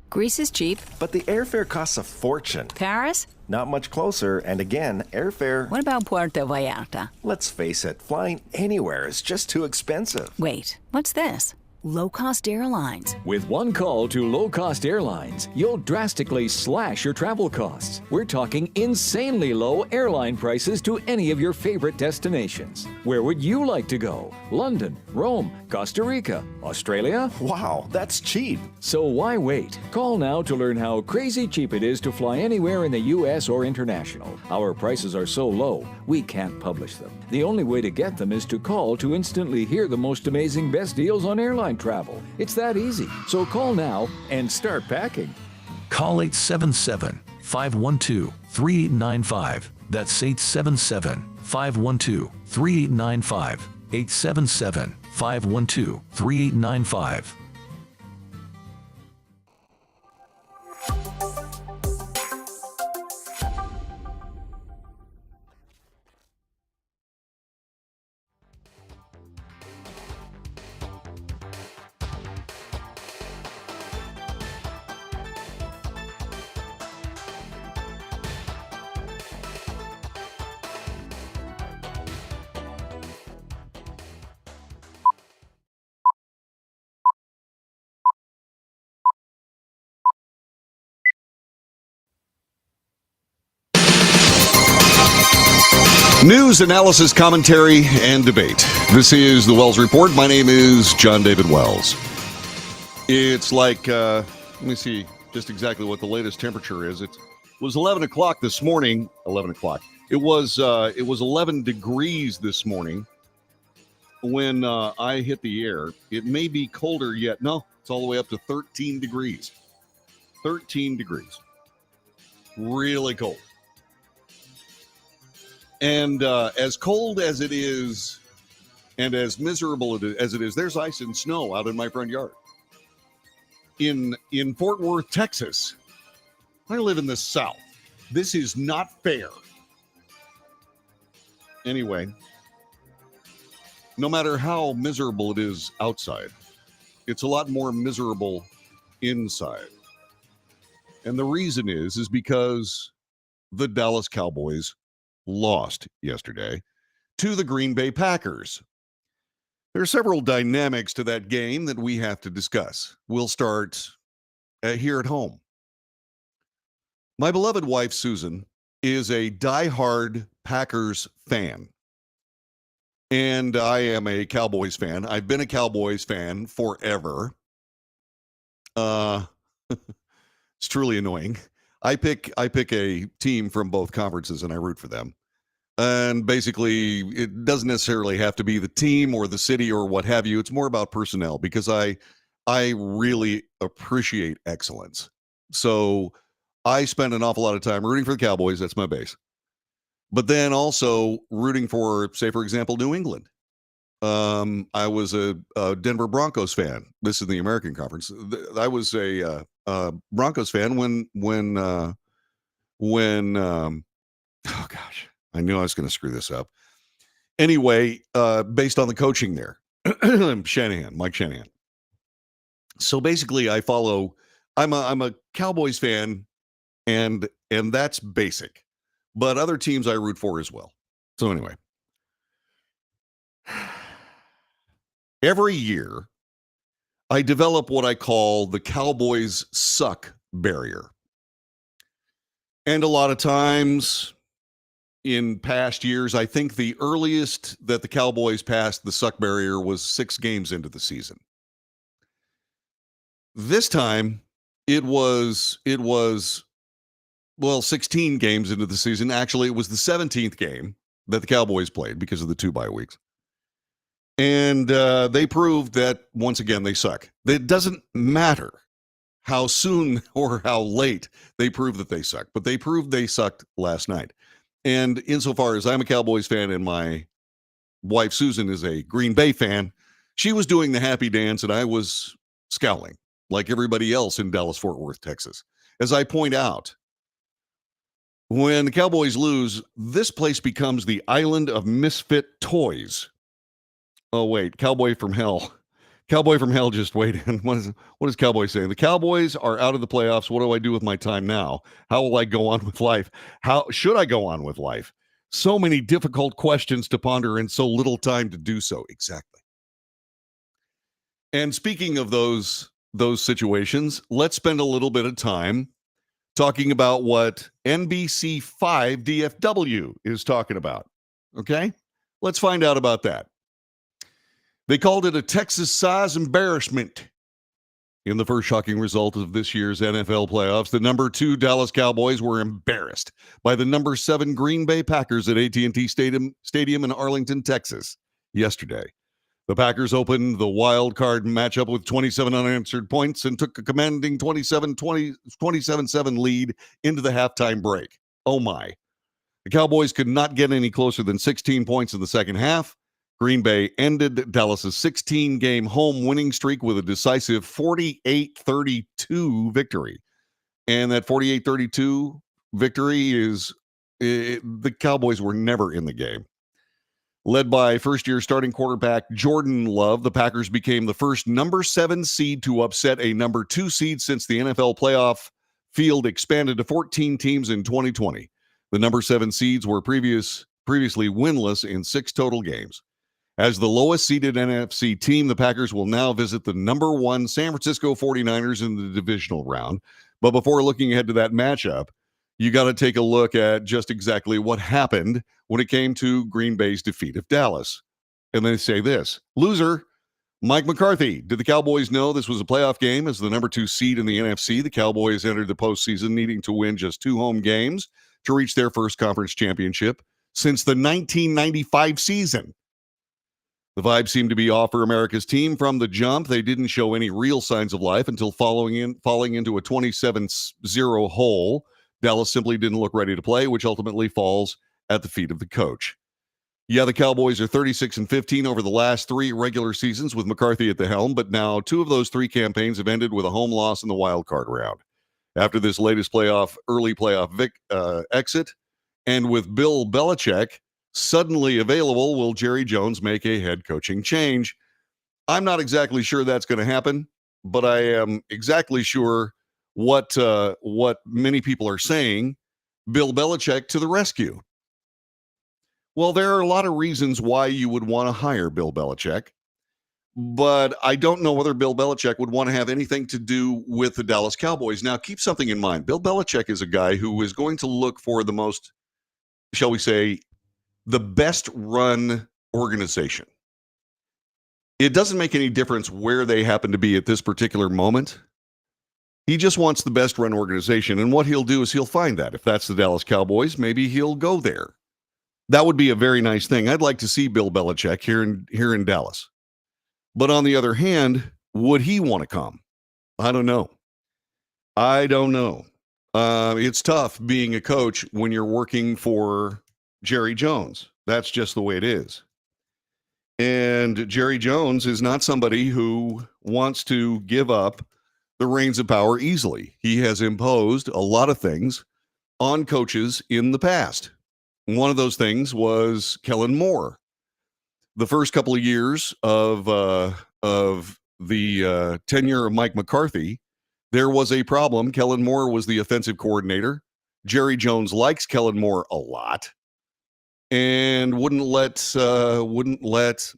Greece is cheap. But the airfare costs a fortune. Paris? Not much closer, and again, airfare... What about Puerto Vallarta? Let's face it, flying anywhere is just too expensive. Wait, what's this? Low-cost airlines. With one call to low-cost airlines, you'll drastically slash your travel costs. We're talking insanely low airline prices to any of your favorite destinations. Where would you like to go? London, Rome, Costa Rica, Australia? Wow, that's cheap. So why wait? Call now to learn how crazy cheap it is to fly anywhere in the U.S. or international. Our prices are so low, we can't publish them. The only way to get them is to call to instantly hear the most amazing best deals on airline travel. It's that easy. So call now and start packing. Call 877-512-3895. That's 877-512-3895. 877-512-3895. News, analysis, commentary, and debate. This is the Wells Report. My name is John David Wells. It's like, let me see just exactly what the latest temperature is. It was 11 o'clock this morning, 11 o'clock. It was 11 degrees this morning when I hit the air. It may be colder yet. No, it's all the way up to 13 degrees. 13 degrees. Really cold. And as cold as it is, and as miserable as it is, there's ice and snow out in my front yard. In Fort Worth, Texas, I live in the South. This is not fair. Anyway, no matter how miserable it is outside, it's a lot more miserable inside. And the reason is because the Dallas Cowboys lost yesterday to the Green Bay Packers. There are several dynamics to that game that we have to discuss. We'll start here at home. My beloved wife, Susan, is a diehard Packers fan. And I am a Cowboys fan. I've been a Cowboys fan forever. It's truly annoying. I pick a team from both conferences and I root for them. And basically, it doesn't necessarily have to be the team or the city or what have you. It's more about personnel because I really appreciate excellence. So I spend an awful lot of time rooting for the Cowboys. That's my base. But then also rooting for, say, for example, New England. I was a Denver Broncos fan. This is the American Conference. I was a Broncos fan when oh gosh, I knew I was going to screw this up. Anyway, based on the coaching there, Mike Shanahan. So basically, I'm a Cowboys fan, and that's basic. But other teams I root for as well. So anyway, every year I develop what I call the Cowboys suck barrier. And a lot of times in past years, I think the earliest that the Cowboys passed the suck barrier was 6 games into the season. This time it was 16 games into the season. Actually, it was the 17th game that the Cowboys played because of the 2 bye weeks. And they proved that, once again, they suck. It doesn't matter how soon or how late they prove that they suck, but they proved they sucked last night. And insofar as I'm a Cowboys fan and my wife, Susan, is a Green Bay fan, she was doing the happy dance and I was scowling like everybody else in Dallas-Fort Worth, Texas. As I point out, when the Cowboys lose, this place becomes the island of misfit toys. Oh, wait, Cowboy from Hell. Cowboy from Hell just weighed in. What is Cowboy saying? The Cowboys are out of the playoffs. What do I do with my time now? How will I go on with life? How should I go on with life? So many difficult questions to ponder and so little time to do so. Exactly. And speaking of those situations, let's spend a little bit of time talking about what NBC5 DFW is talking about. Okay? Let's find out about that. They called it a Texas-size embarrassment. In the first shocking result of this year's NFL playoffs, the number 2 Dallas Cowboys were embarrassed by the number 7 Green Bay Packers at AT&T Stadium in Arlington, Texas, yesterday. The Packers opened the wild card matchup with 27 unanswered points and took a commanding 27-7 lead into the halftime break. Oh my. The Cowboys could not get any closer than 16 points in the second half. Green Bay ended Dallas's 16-game home winning streak with a decisive 48-32 victory. And that 48-32 victory is the Cowboys were never in the game. Led by first-year starting quarterback Jordan Love, the Packers became the first number 7 seed to upset a number 2 seed since the NFL playoff field expanded to 14 teams in 2020. The number 7 seeds were previously winless in 6 total games. As the lowest-seeded NFC team, the Packers will now visit the number 1 San Francisco 49ers in the divisional round. But before looking ahead to that matchup, you got to take a look at just exactly what happened when it came to Green Bay's defeat of Dallas. And they say this, loser, Mike McCarthy. Did the Cowboys know this was a playoff game as the number 2 seed in the NFC? The Cowboys entered the postseason needing to win just 2 home games to reach their first conference championship since the 1995 season. The vibe seemed to be off for America's team from the jump. They didn't show any real signs of life until falling into a 27-0 hole. Dallas simply didn't look ready to play, which ultimately falls at the feet of the coach. Yeah, the Cowboys are 36-15 over the last 3 regular seasons with McCarthy at the helm, but now 2 of those 3 campaigns have ended with a home loss in the wild card round. After this latest early playoff exit, and with Bill Belichick suddenly available, will Jerry Jones make a head coaching change? I'm not exactly sure that's going to happen, but I am exactly sure what many people are saying: Bill Belichick to the rescue. Well, there are a lot of reasons why you would want to hire Bill Belichick, but I don't know whether Bill Belichick would want to have anything to do with the Dallas Cowboys. Now, keep something in mind. Bill Belichick is a guy who is going to look for the most, shall we say, the best run organization. It doesn't make any difference where they happen to be at this particular moment. He just wants the best run organization, and what he'll do is he'll find that. If that's the Dallas Cowboys, maybe he'll go there. That would be a very nice thing. I'd like to see Bill Belichick here in Dallas. But on the other hand, would he want to come? I don't know. It's tough being a coach when you're working for Jerry Jones. That's just the way it is. And Jerry Jones is not somebody who wants to give up the reins of power easily. He has imposed a lot of things on coaches in the past. One of those things was Kellen Moore. The first couple of years of the tenure of Mike McCarthy, there was a problem. Kellen Moore was the offensive coordinator. Jerry Jones likes Kellen Moore a lot and wouldn't let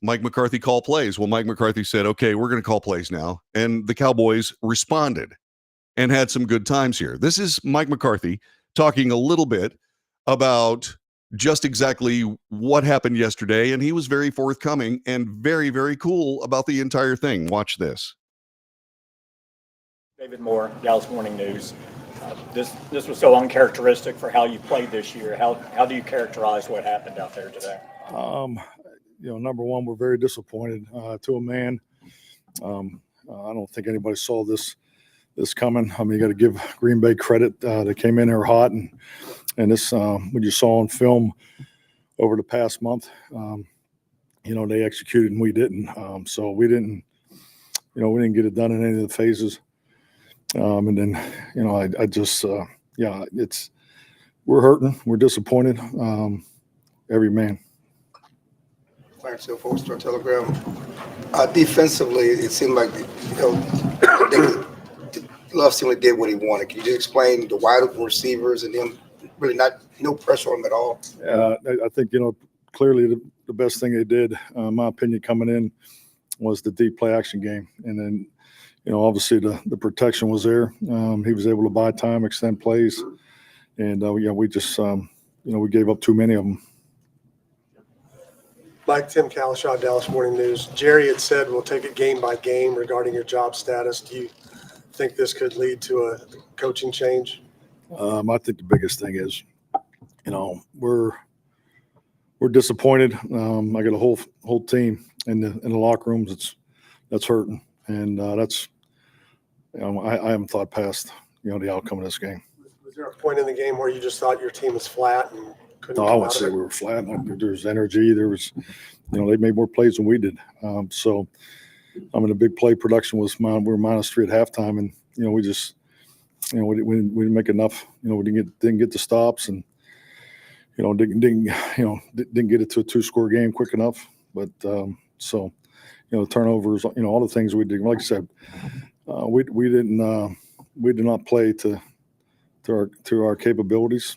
Mike McCarthy call plays. Well, Mike McCarthy said, okay, we're going to call plays now. And the Cowboys responded and had some good times here. This is Mike McCarthy talking a little bit about just exactly what happened yesterday, and he was very forthcoming and very, very cool about the entire thing. Watch this. David Moore, Dallas Morning News. This was so uncharacteristic for how you played this year. How do you characterize what happened out there today? Number one, we're very disappointed to a man. I don't think anybody saw this coming. I mean, you got to give Green Bay credit. They came in here hot, and this, when you saw on film over the past month, they executed and we didn't. So we didn't get it done in any of the phases. And then, we're hurting. We're disappointed. Every man. Clarence Hill, Fort Star Telegram. Defensively, it seemed like, Love simply did what he wanted. Can you just explain the wide open receivers and them really no pressure on them at all? I think, clearly the best thing they did, in my opinion, coming in was the deep play action game. And then, obviously the protection was there. He was able to buy time, extend plays. And, we just, we gave up too many of them. Mike, Tim Kalishaw, Dallas Morning News. Jerry had said we'll take it game by game regarding your job status. Do you think this could lead to a coaching change? I think the biggest thing is, we're disappointed. I got a whole team in the locker rooms that's hurting, and that's I haven't thought past the outcome of this game. Was there a point in the game where you just thought your team was flat and couldn't? No, I wouldn't say we were flat. There's energy. There was, they made more plays than we did. So, a big play production was we were -3 at halftime, and we just, we didn't make enough. We didn't get the stops, and didn't get it to a 2-score game quick enough. But turnovers, all the things we did. Like I said, we did not play to our capabilities.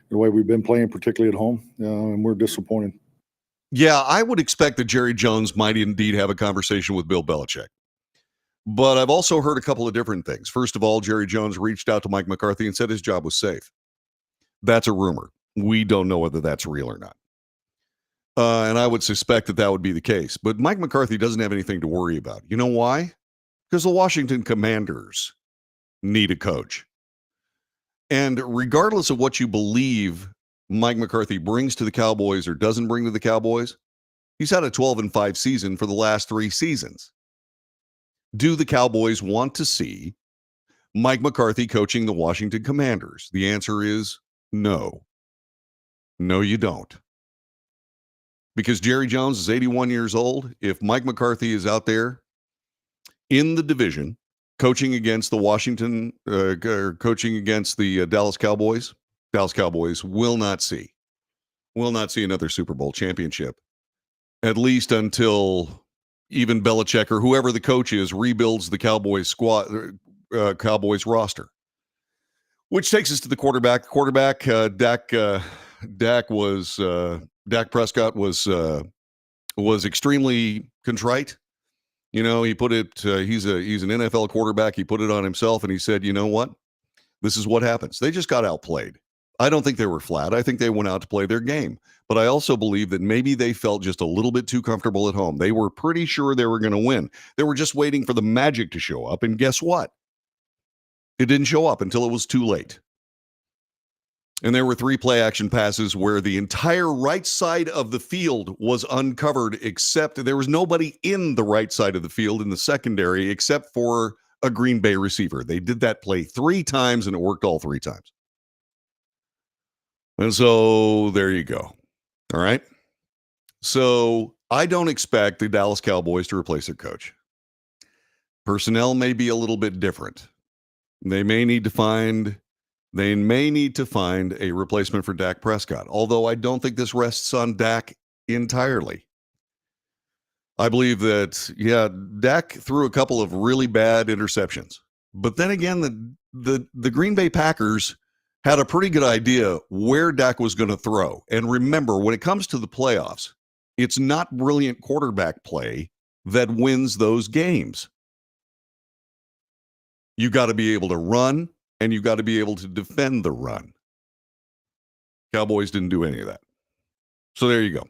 The way we've been playing, particularly at home, and we're disappointed. Yeah, I would expect that Jerry Jones might indeed have a conversation with Bill Belichick. But I've also heard a couple of different things. First of all, Jerry Jones reached out to Mike McCarthy and said his job was safe. That's a rumor. We don't know whether that's real or not. And I would suspect that would be the case. But Mike McCarthy doesn't have anything to worry about. You know why? Because the Washington Commanders need a coach. And regardless of what you believe Mike McCarthy brings to the Cowboys or doesn't bring to the Cowboys, he's had a 12-5 season for the last 3 seasons. Do the Cowboys want to see Mike McCarthy coaching the Washington Commanders? The answer is no. No, you don't. Because Jerry Jones is 81 years old. If Mike McCarthy is out there in the division coaching against the coaching against the Dallas Cowboys will not see another Super Bowl championship, at least until even Belichick or whoever the coach is rebuilds the Cowboys squad, Cowboys roster. Which takes us to the quarterback. Dak Prescott was extremely contrite. You know, he put it. He's an NFL quarterback. He put it on himself, and he said, "You know what? This is what happens." They just got outplayed. I don't think they were flat. I think they went out to play their game. But I also believe that maybe they felt just a little bit too comfortable at home. They were pretty sure they were going to win. They were just waiting for the magic to show up. And guess what? It didn't show up until it was too late. And there were 3 play action passes where the entire right side of the field was uncovered, except there was nobody in the right side of the field in the secondary except for a Green Bay receiver. They did that play 3 times and it worked all 3 times. And so there you go. All right. So I don't expect the Dallas Cowboys to replace their coach. Personnel may be a little bit different. They may need to find a replacement for Dak Prescott, although I don't think this rests on Dak entirely. I believe that, Dak threw a couple of really bad interceptions. But then again, the Green Bay Packers had a pretty good idea where Dak was going to throw. And remember, when it comes to the playoffs, it's not brilliant quarterback play that wins those games. You got to be able to run, and you got to be able to defend the run. Cowboys didn't do any of that. So there you go.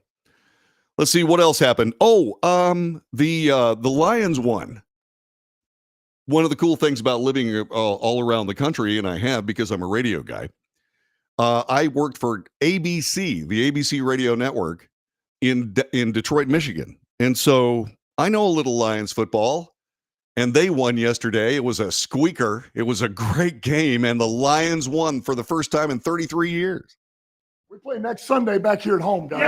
Let's see what else happened. The Lions won. One of the cool things about living all around the country, and I have because I'm a radio guy, I worked for ABC, the ABC radio network in Detroit, Michigan. And so I know a little Lions football. And they won yesterday. It was a squeaker. It was a great game, and the Lions won for the first time in 33 years. We play next Sunday back here at home, guys.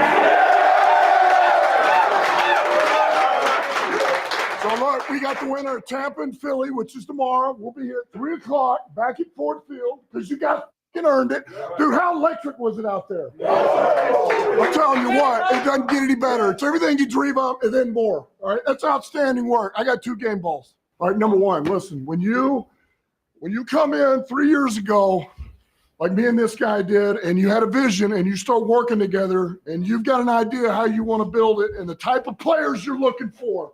So, look, we got the winner of Tampa and Philly, which is tomorrow. We'll be here at 3 o'clock back at Ford Field because you guys earned it. Dude, how electric was it out there? I'm telling you what, it doesn't get any better. It's everything you dream of and then more. All right, that's outstanding work. I got 2 game balls. All right, number 1, listen, when you come in 3 years ago, like me and this guy did, and you had a vision and you start working together and you've got an idea how you want to build it and the type of players you're looking for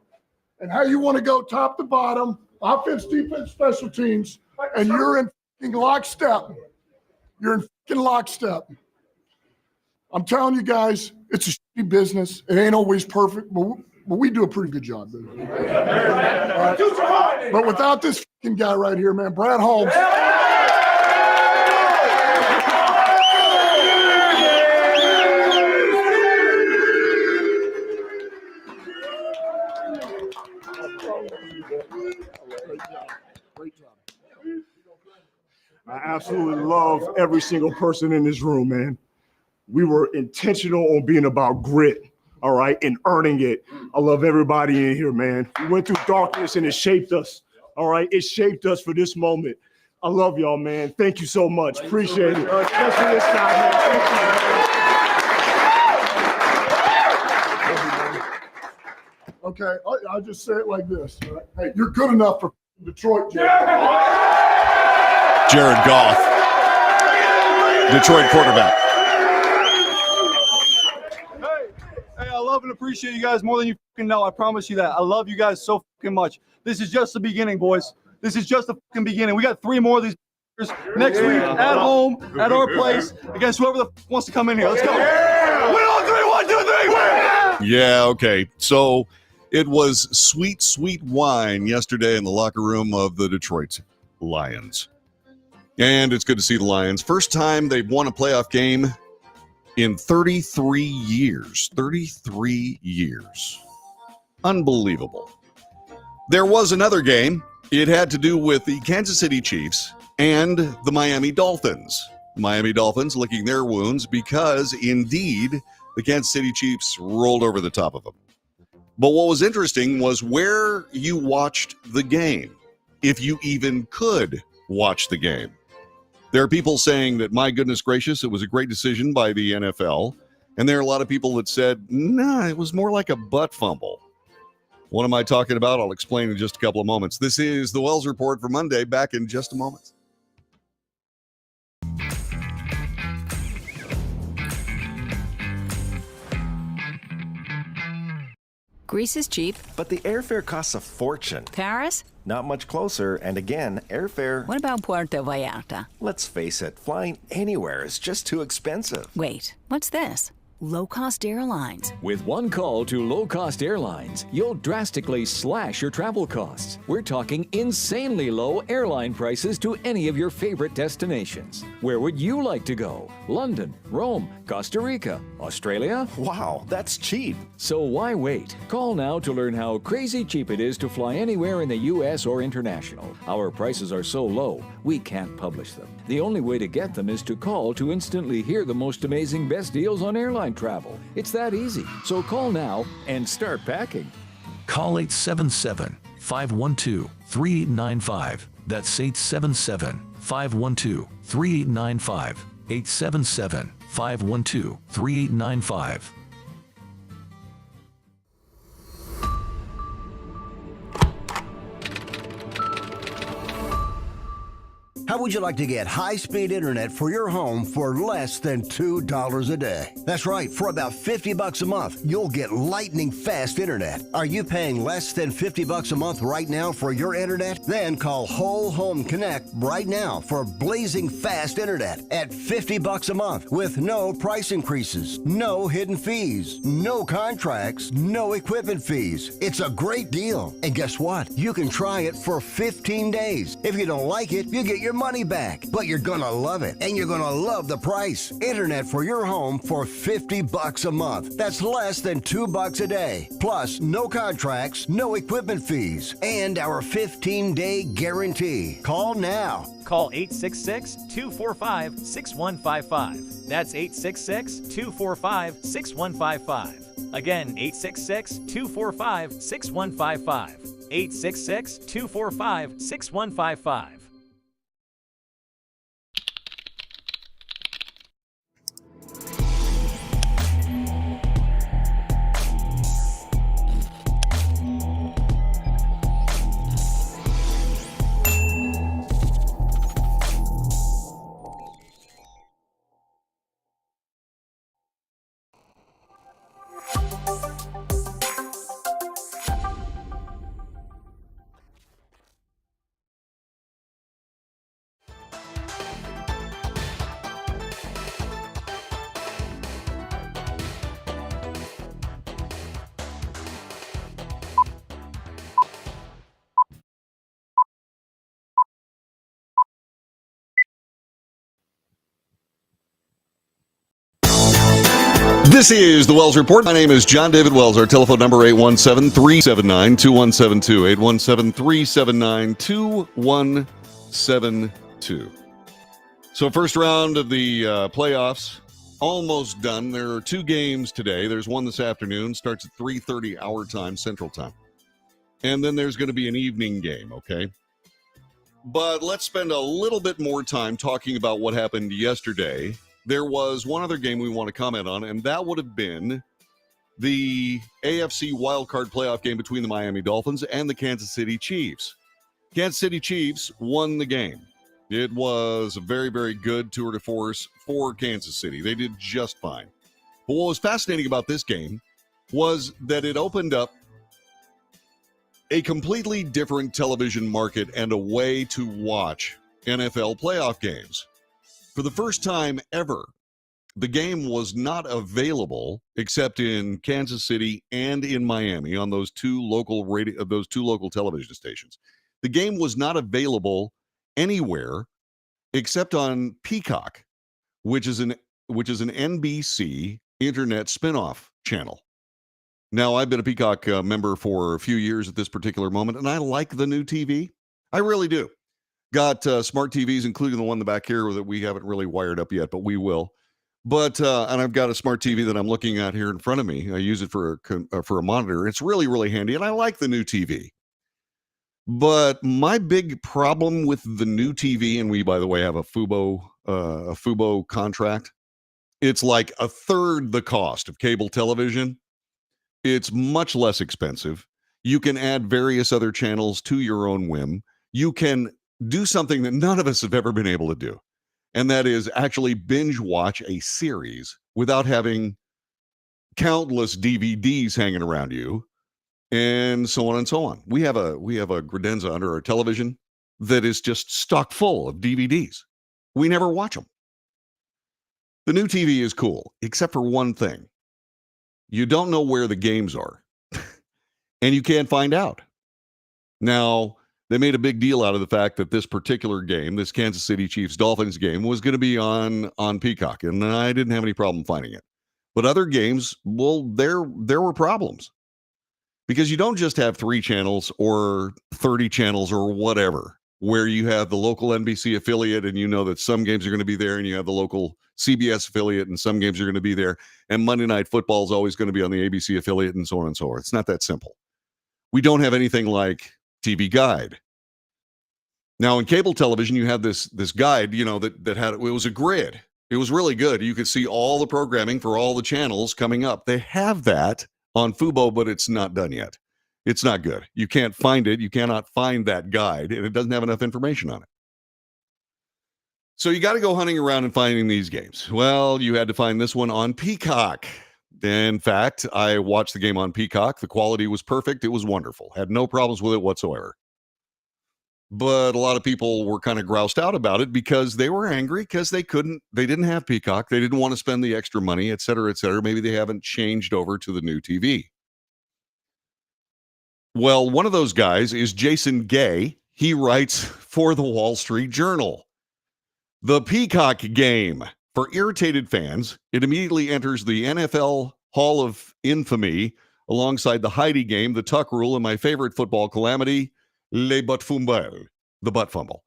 and how you want to go top to bottom, offense, defense, special teams, and you're in lockstep. You're in fucking lockstep. I'm telling you guys, it's a shitty business. It ain't always perfect, but we do a pretty good job, dude. All right. But without this fucking guy right here, man, Brad Holmes. Great job. I absolutely love every single person in this room, man. We were intentional on being about grit, all right, and earning it. I love everybody in here, man. We went through darkness and it shaped us, all right? It shaped us for this moment. I love y'all, man. Thank you so much. Appreciate it. Especially this guy, man. Okay, I'll just say it like this. All right? Hey, you're good enough for Detroit, Jared Goff, Detroit quarterback. Hey, I love and appreciate you guys more than you fucking know. I promise you that. I love you guys so fucking much. This is just the beginning, boys. This is just the fucking beginning. We got 3 more of these next week at home, at our place, against whoever the fuck wants to come in here. Let's go. Win on 3, 1, 2, 3, win! Yeah, okay. So it was sweet, sweet wine yesterday in the locker room of the Detroit Lions. And it's good to see the Lions. First time they've won a playoff game in 33 years. 33 years. Unbelievable. There was another game. It had to do with the Kansas City Chiefs and the Miami Dolphins. Miami Dolphins licking their wounds because, indeed, the Kansas City Chiefs rolled over the top of them. But what was interesting was where you watched the game, if you even could watch the game. There are people saying that, my goodness gracious, it was a great decision by the NFL. And there are a lot of people that said, nah, it was more like a butt fumble. What am I talking about? I'll explain in just a couple of moments. This is the Wells Report for Monday. Back in just a moment. Greece is cheap. But the airfare costs a fortune. Paris? Not much closer, and again, airfare... What about Puerto Vallarta? Let's face it, flying anywhere is just too expensive. Wait, what's this? Low-cost airlines. With one call to low-cost airlines, you'll drastically slash your travel costs. We're talking insanely low airline prices to any of your favorite destinations. Where would you like to go? London, Rome, Costa Rica, Australia? Wow, that's cheap. So why wait? Call now to learn how crazy cheap it is to fly anywhere in the U.S. or international. Our prices are so low, we can't publish them. The only way to get them is to call to instantly hear the most amazing best deals on airline travel. It's that easy. So call now and start packing. Call 877-512-3895. That's 877-512-3895. 877-512-3895. How would you like to get high-speed internet for your home for less than $2 a day? That's right, for about $50 a month, you'll get lightning fast internet. Are you paying less than $50 a month right now for your internet? Then call Whole Home Connect right now for blazing fast internet at $50 a month with no price increases, no hidden fees, no contracts, no equipment fees. It's a great deal. And guess what? You can try it for 15 days. If you don't like it, you get your money back, but you're gonna love it, and you're gonna love the price. Internet for your home for $50 a month. That's less than $2 a day. Plus, no contracts, no equipment fees, and our 15-day guarantee. Call now. Call 866-245-6155. That's 866-245-6155. Again, 866-245-6155. 866-245-6155. This is the Wells Report. My name is John David Wells. Our telephone number 817-379-2172. 817-379-2172. So first round of the playoffs almost done. There are two games today. There's one this afternoon. Starts at 3:30 our time, Central Time. And then there's going to be an evening game, okay? But let's spend a little bit more time talking about what happened yesterday. There was one other game we want to comment on, and that would have been the AFC wildcard playoff game between the Miami Dolphins and the Kansas City Chiefs. Kansas City Chiefs won the game. It was a very, very good tour de force for Kansas City. They did just fine. But what was fascinating about this game was that it opened up a completely different television market and a way to watch NFL playoff games. For the first time ever, the game was not available except in Kansas City and in Miami on those two local television stations. The game was not available anywhere except on Peacock, which is an NBC internet spinoff channel. Now, I've been a Peacock member for a few years at this particular moment, and I like the new TV. I really do. Got smart TVs, including the one in the back here that we haven't really wired up yet, but we will. But and I've got a smart TV that I'm looking at here in front of me. I use it for a monitor. It's really, really handy, and I like the new TV. But my big problem with the new TV, and we, by the way, have a Fubo contract. It's like a third the cost of cable television. It's much less expensive. You can add various other channels to your own whim. You can do something that none of us have ever been able to do, and that is actually binge watch a series without having countless DVDs hanging around you, and so on and so on. We have a credenza under our television that is just stock full of DVDs. We never watch them. The new TV is cool, except for one thing. You don't know where the games are, and you can't find out. Now, they made a big deal out of the fact that this particular game, this Kansas City Chiefs-Dolphins game, was going to be on Peacock, and I didn't have any problem finding it. But other games, well, there were problems. Because you don't just have 3 channels or 30 channels or whatever, where you have the local NBC affiliate and you know that some games are going to be there, and you have the local CBS affiliate and some games are going to be there, and Monday Night Football is always going to be on the ABC affiliate, and so on and so forth. It's not that simple. We don't have anything like TV Guide. Now, in cable television, you have this guide, that had, it was a grid. It was really good. You could see all the programming for all the channels coming up. They have that on Fubo, but it's not done yet. It's not good. You can't find it. You cannot find that guide, and it doesn't have enough information on it. So you got to go hunting around and finding these games. Well, you had to find this one on Peacock. In fact, I watched the game on Peacock. The quality was perfect. It was wonderful. Had no problems with it whatsoever. But a lot of people were kind of groused out about it because they were angry because they didn't have Peacock. They didn't want to spend the extra money, et cetera, et cetera. Maybe they haven't changed over to the new TV. Well, one of those guys is Jason Gay. He writes for the Wall Street Journal. The Peacock game. For irritated fans, it immediately enters the NFL Hall of Infamy alongside the Heidi game, the Tuck Rule, and my favorite football calamity, Le Butt Fumble, the butt fumble.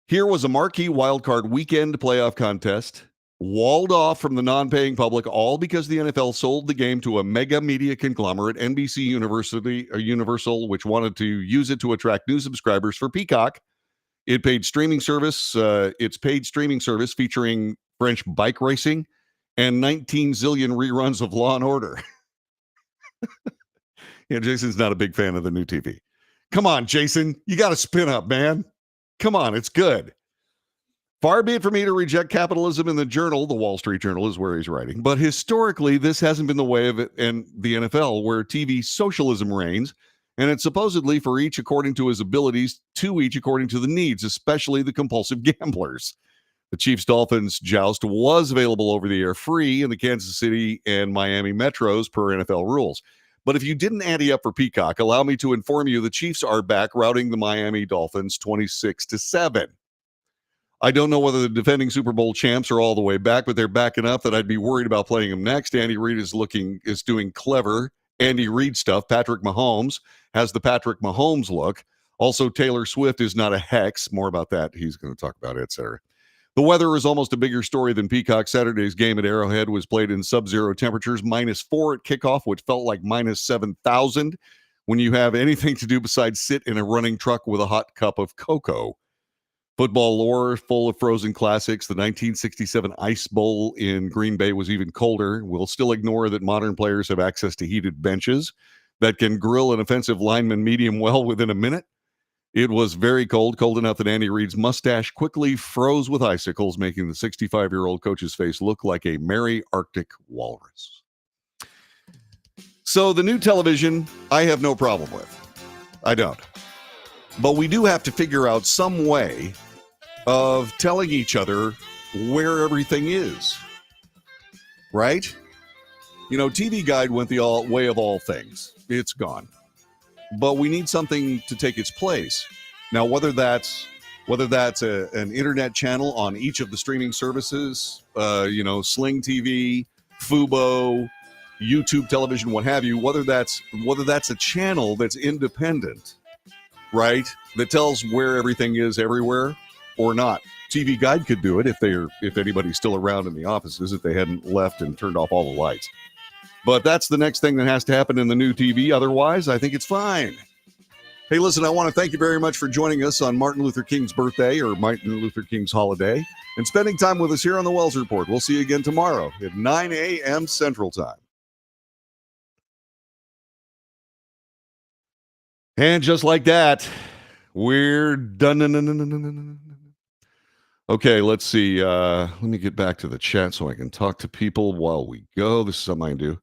Here was a marquee wildcard weekend playoff contest, walled off from the non-paying public, all because the NFL sold the game to a mega media conglomerate, NBC Universal, which wanted to use it to attract new subscribers for Peacock. Its paid streaming service featuring French bike racing and 19 zillion reruns of Law and Order. Yeah, Jason's not a big fan of the new TV. Come on, Jason. You got to spin up, man. Come on, it's good. Far be it for me to reject capitalism in the Journal. The Wall Street Journal is where he's writing. But historically, this hasn't been the way of it in the NFL, where TV socialism reigns. And it's supposedly for each according to his abilities, to each according to the needs, especially the compulsive gamblers. The Chiefs-Dolphins joust was available over the air free in the Kansas City and Miami metros per NFL rules. But if you didn't ante up for Peacock, allow me to inform you the Chiefs are back, routing the Miami Dolphins 26-7. I don't know whether the defending Super Bowl champs are all the way back, but they're back enough that I'd be worried about playing them next. Andy Reid is doing clever Andy Reid stuff. Patrick Mahomes has the Patrick Mahomes look. Also, Taylor Swift is not a hex. More about that. He's going to talk about it, etc. The weather is almost a bigger story than Peacock. Saturday's game at Arrowhead was played in sub-zero temperatures, -4 at kickoff, which felt like -7,000 when you have anything to do besides sit in a running truck with a hot cup of cocoa. Football lore full of frozen classics. The 1967 Ice Bowl in Green Bay was even colder. We'll still ignore that modern players have access to heated benches that can grill an offensive lineman medium well within a minute. It was very cold enough that Andy Reid's mustache quickly froze with icicles, making the 65-year-old coach's face look like a merry Arctic walrus. So the new television, I have no problem with. I don't. But we do have to figure out some way of telling each other where everything is. Right? You know, TV Guide went the way of all things. It's gone. But we need something to take its place. Now, whether that's whether that's an internet channel on each of the streaming services, Sling TV, Fubo, YouTube television, what have you, whether that's a channel that's independent, right, that tells where everything is everywhere or not. TV Guide could do it if anybody's still around in the offices, if they hadn't left and turned off all the lights. But that's the next thing that has to happen in the new TV. Otherwise, I think it's fine. Hey, listen, I want to thank you very much for joining us on Martin Luther King's birthday or Martin Luther King's holiday and spending time with us here on the Wells Report. We'll see you again tomorrow at 9 a.m. Central Time. And just like that, we're done. Okay, let's see. Let me get back to the chat so I can talk to people while we go. This is something I can do.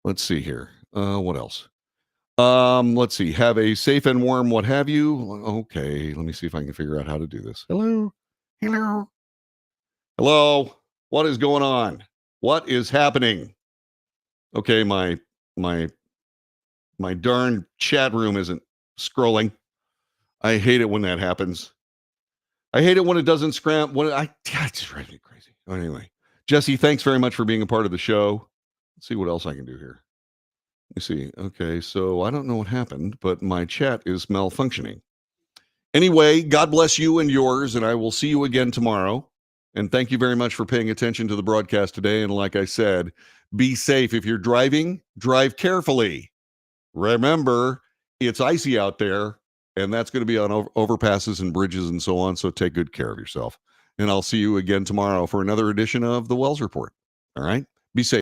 Let's see here. What else? Let's see. Have a safe and warm what have you. Okay, let me see if I can figure out how to do this. Hello. What is going on? What is happening? Okay, my darn chat room isn't scrolling. I hate it when that happens. I hate it when it doesn't scram. It's driving me crazy. Anyway, Jesse, thanks very much for being a part of the show. Let's see what else I can do here. Let me see. Okay, so I don't know what happened, but my chat is malfunctioning. Anyway, God bless you and yours, and I will see you again tomorrow. And thank you very much for paying attention to the broadcast today. And like I said, be safe. If you're driving, drive carefully. Remember, it's icy out there, and that's going to be on overpasses and bridges and so on. So take good care of yourself. And I'll see you again tomorrow for another edition of the Wells Report. All right? Be safe.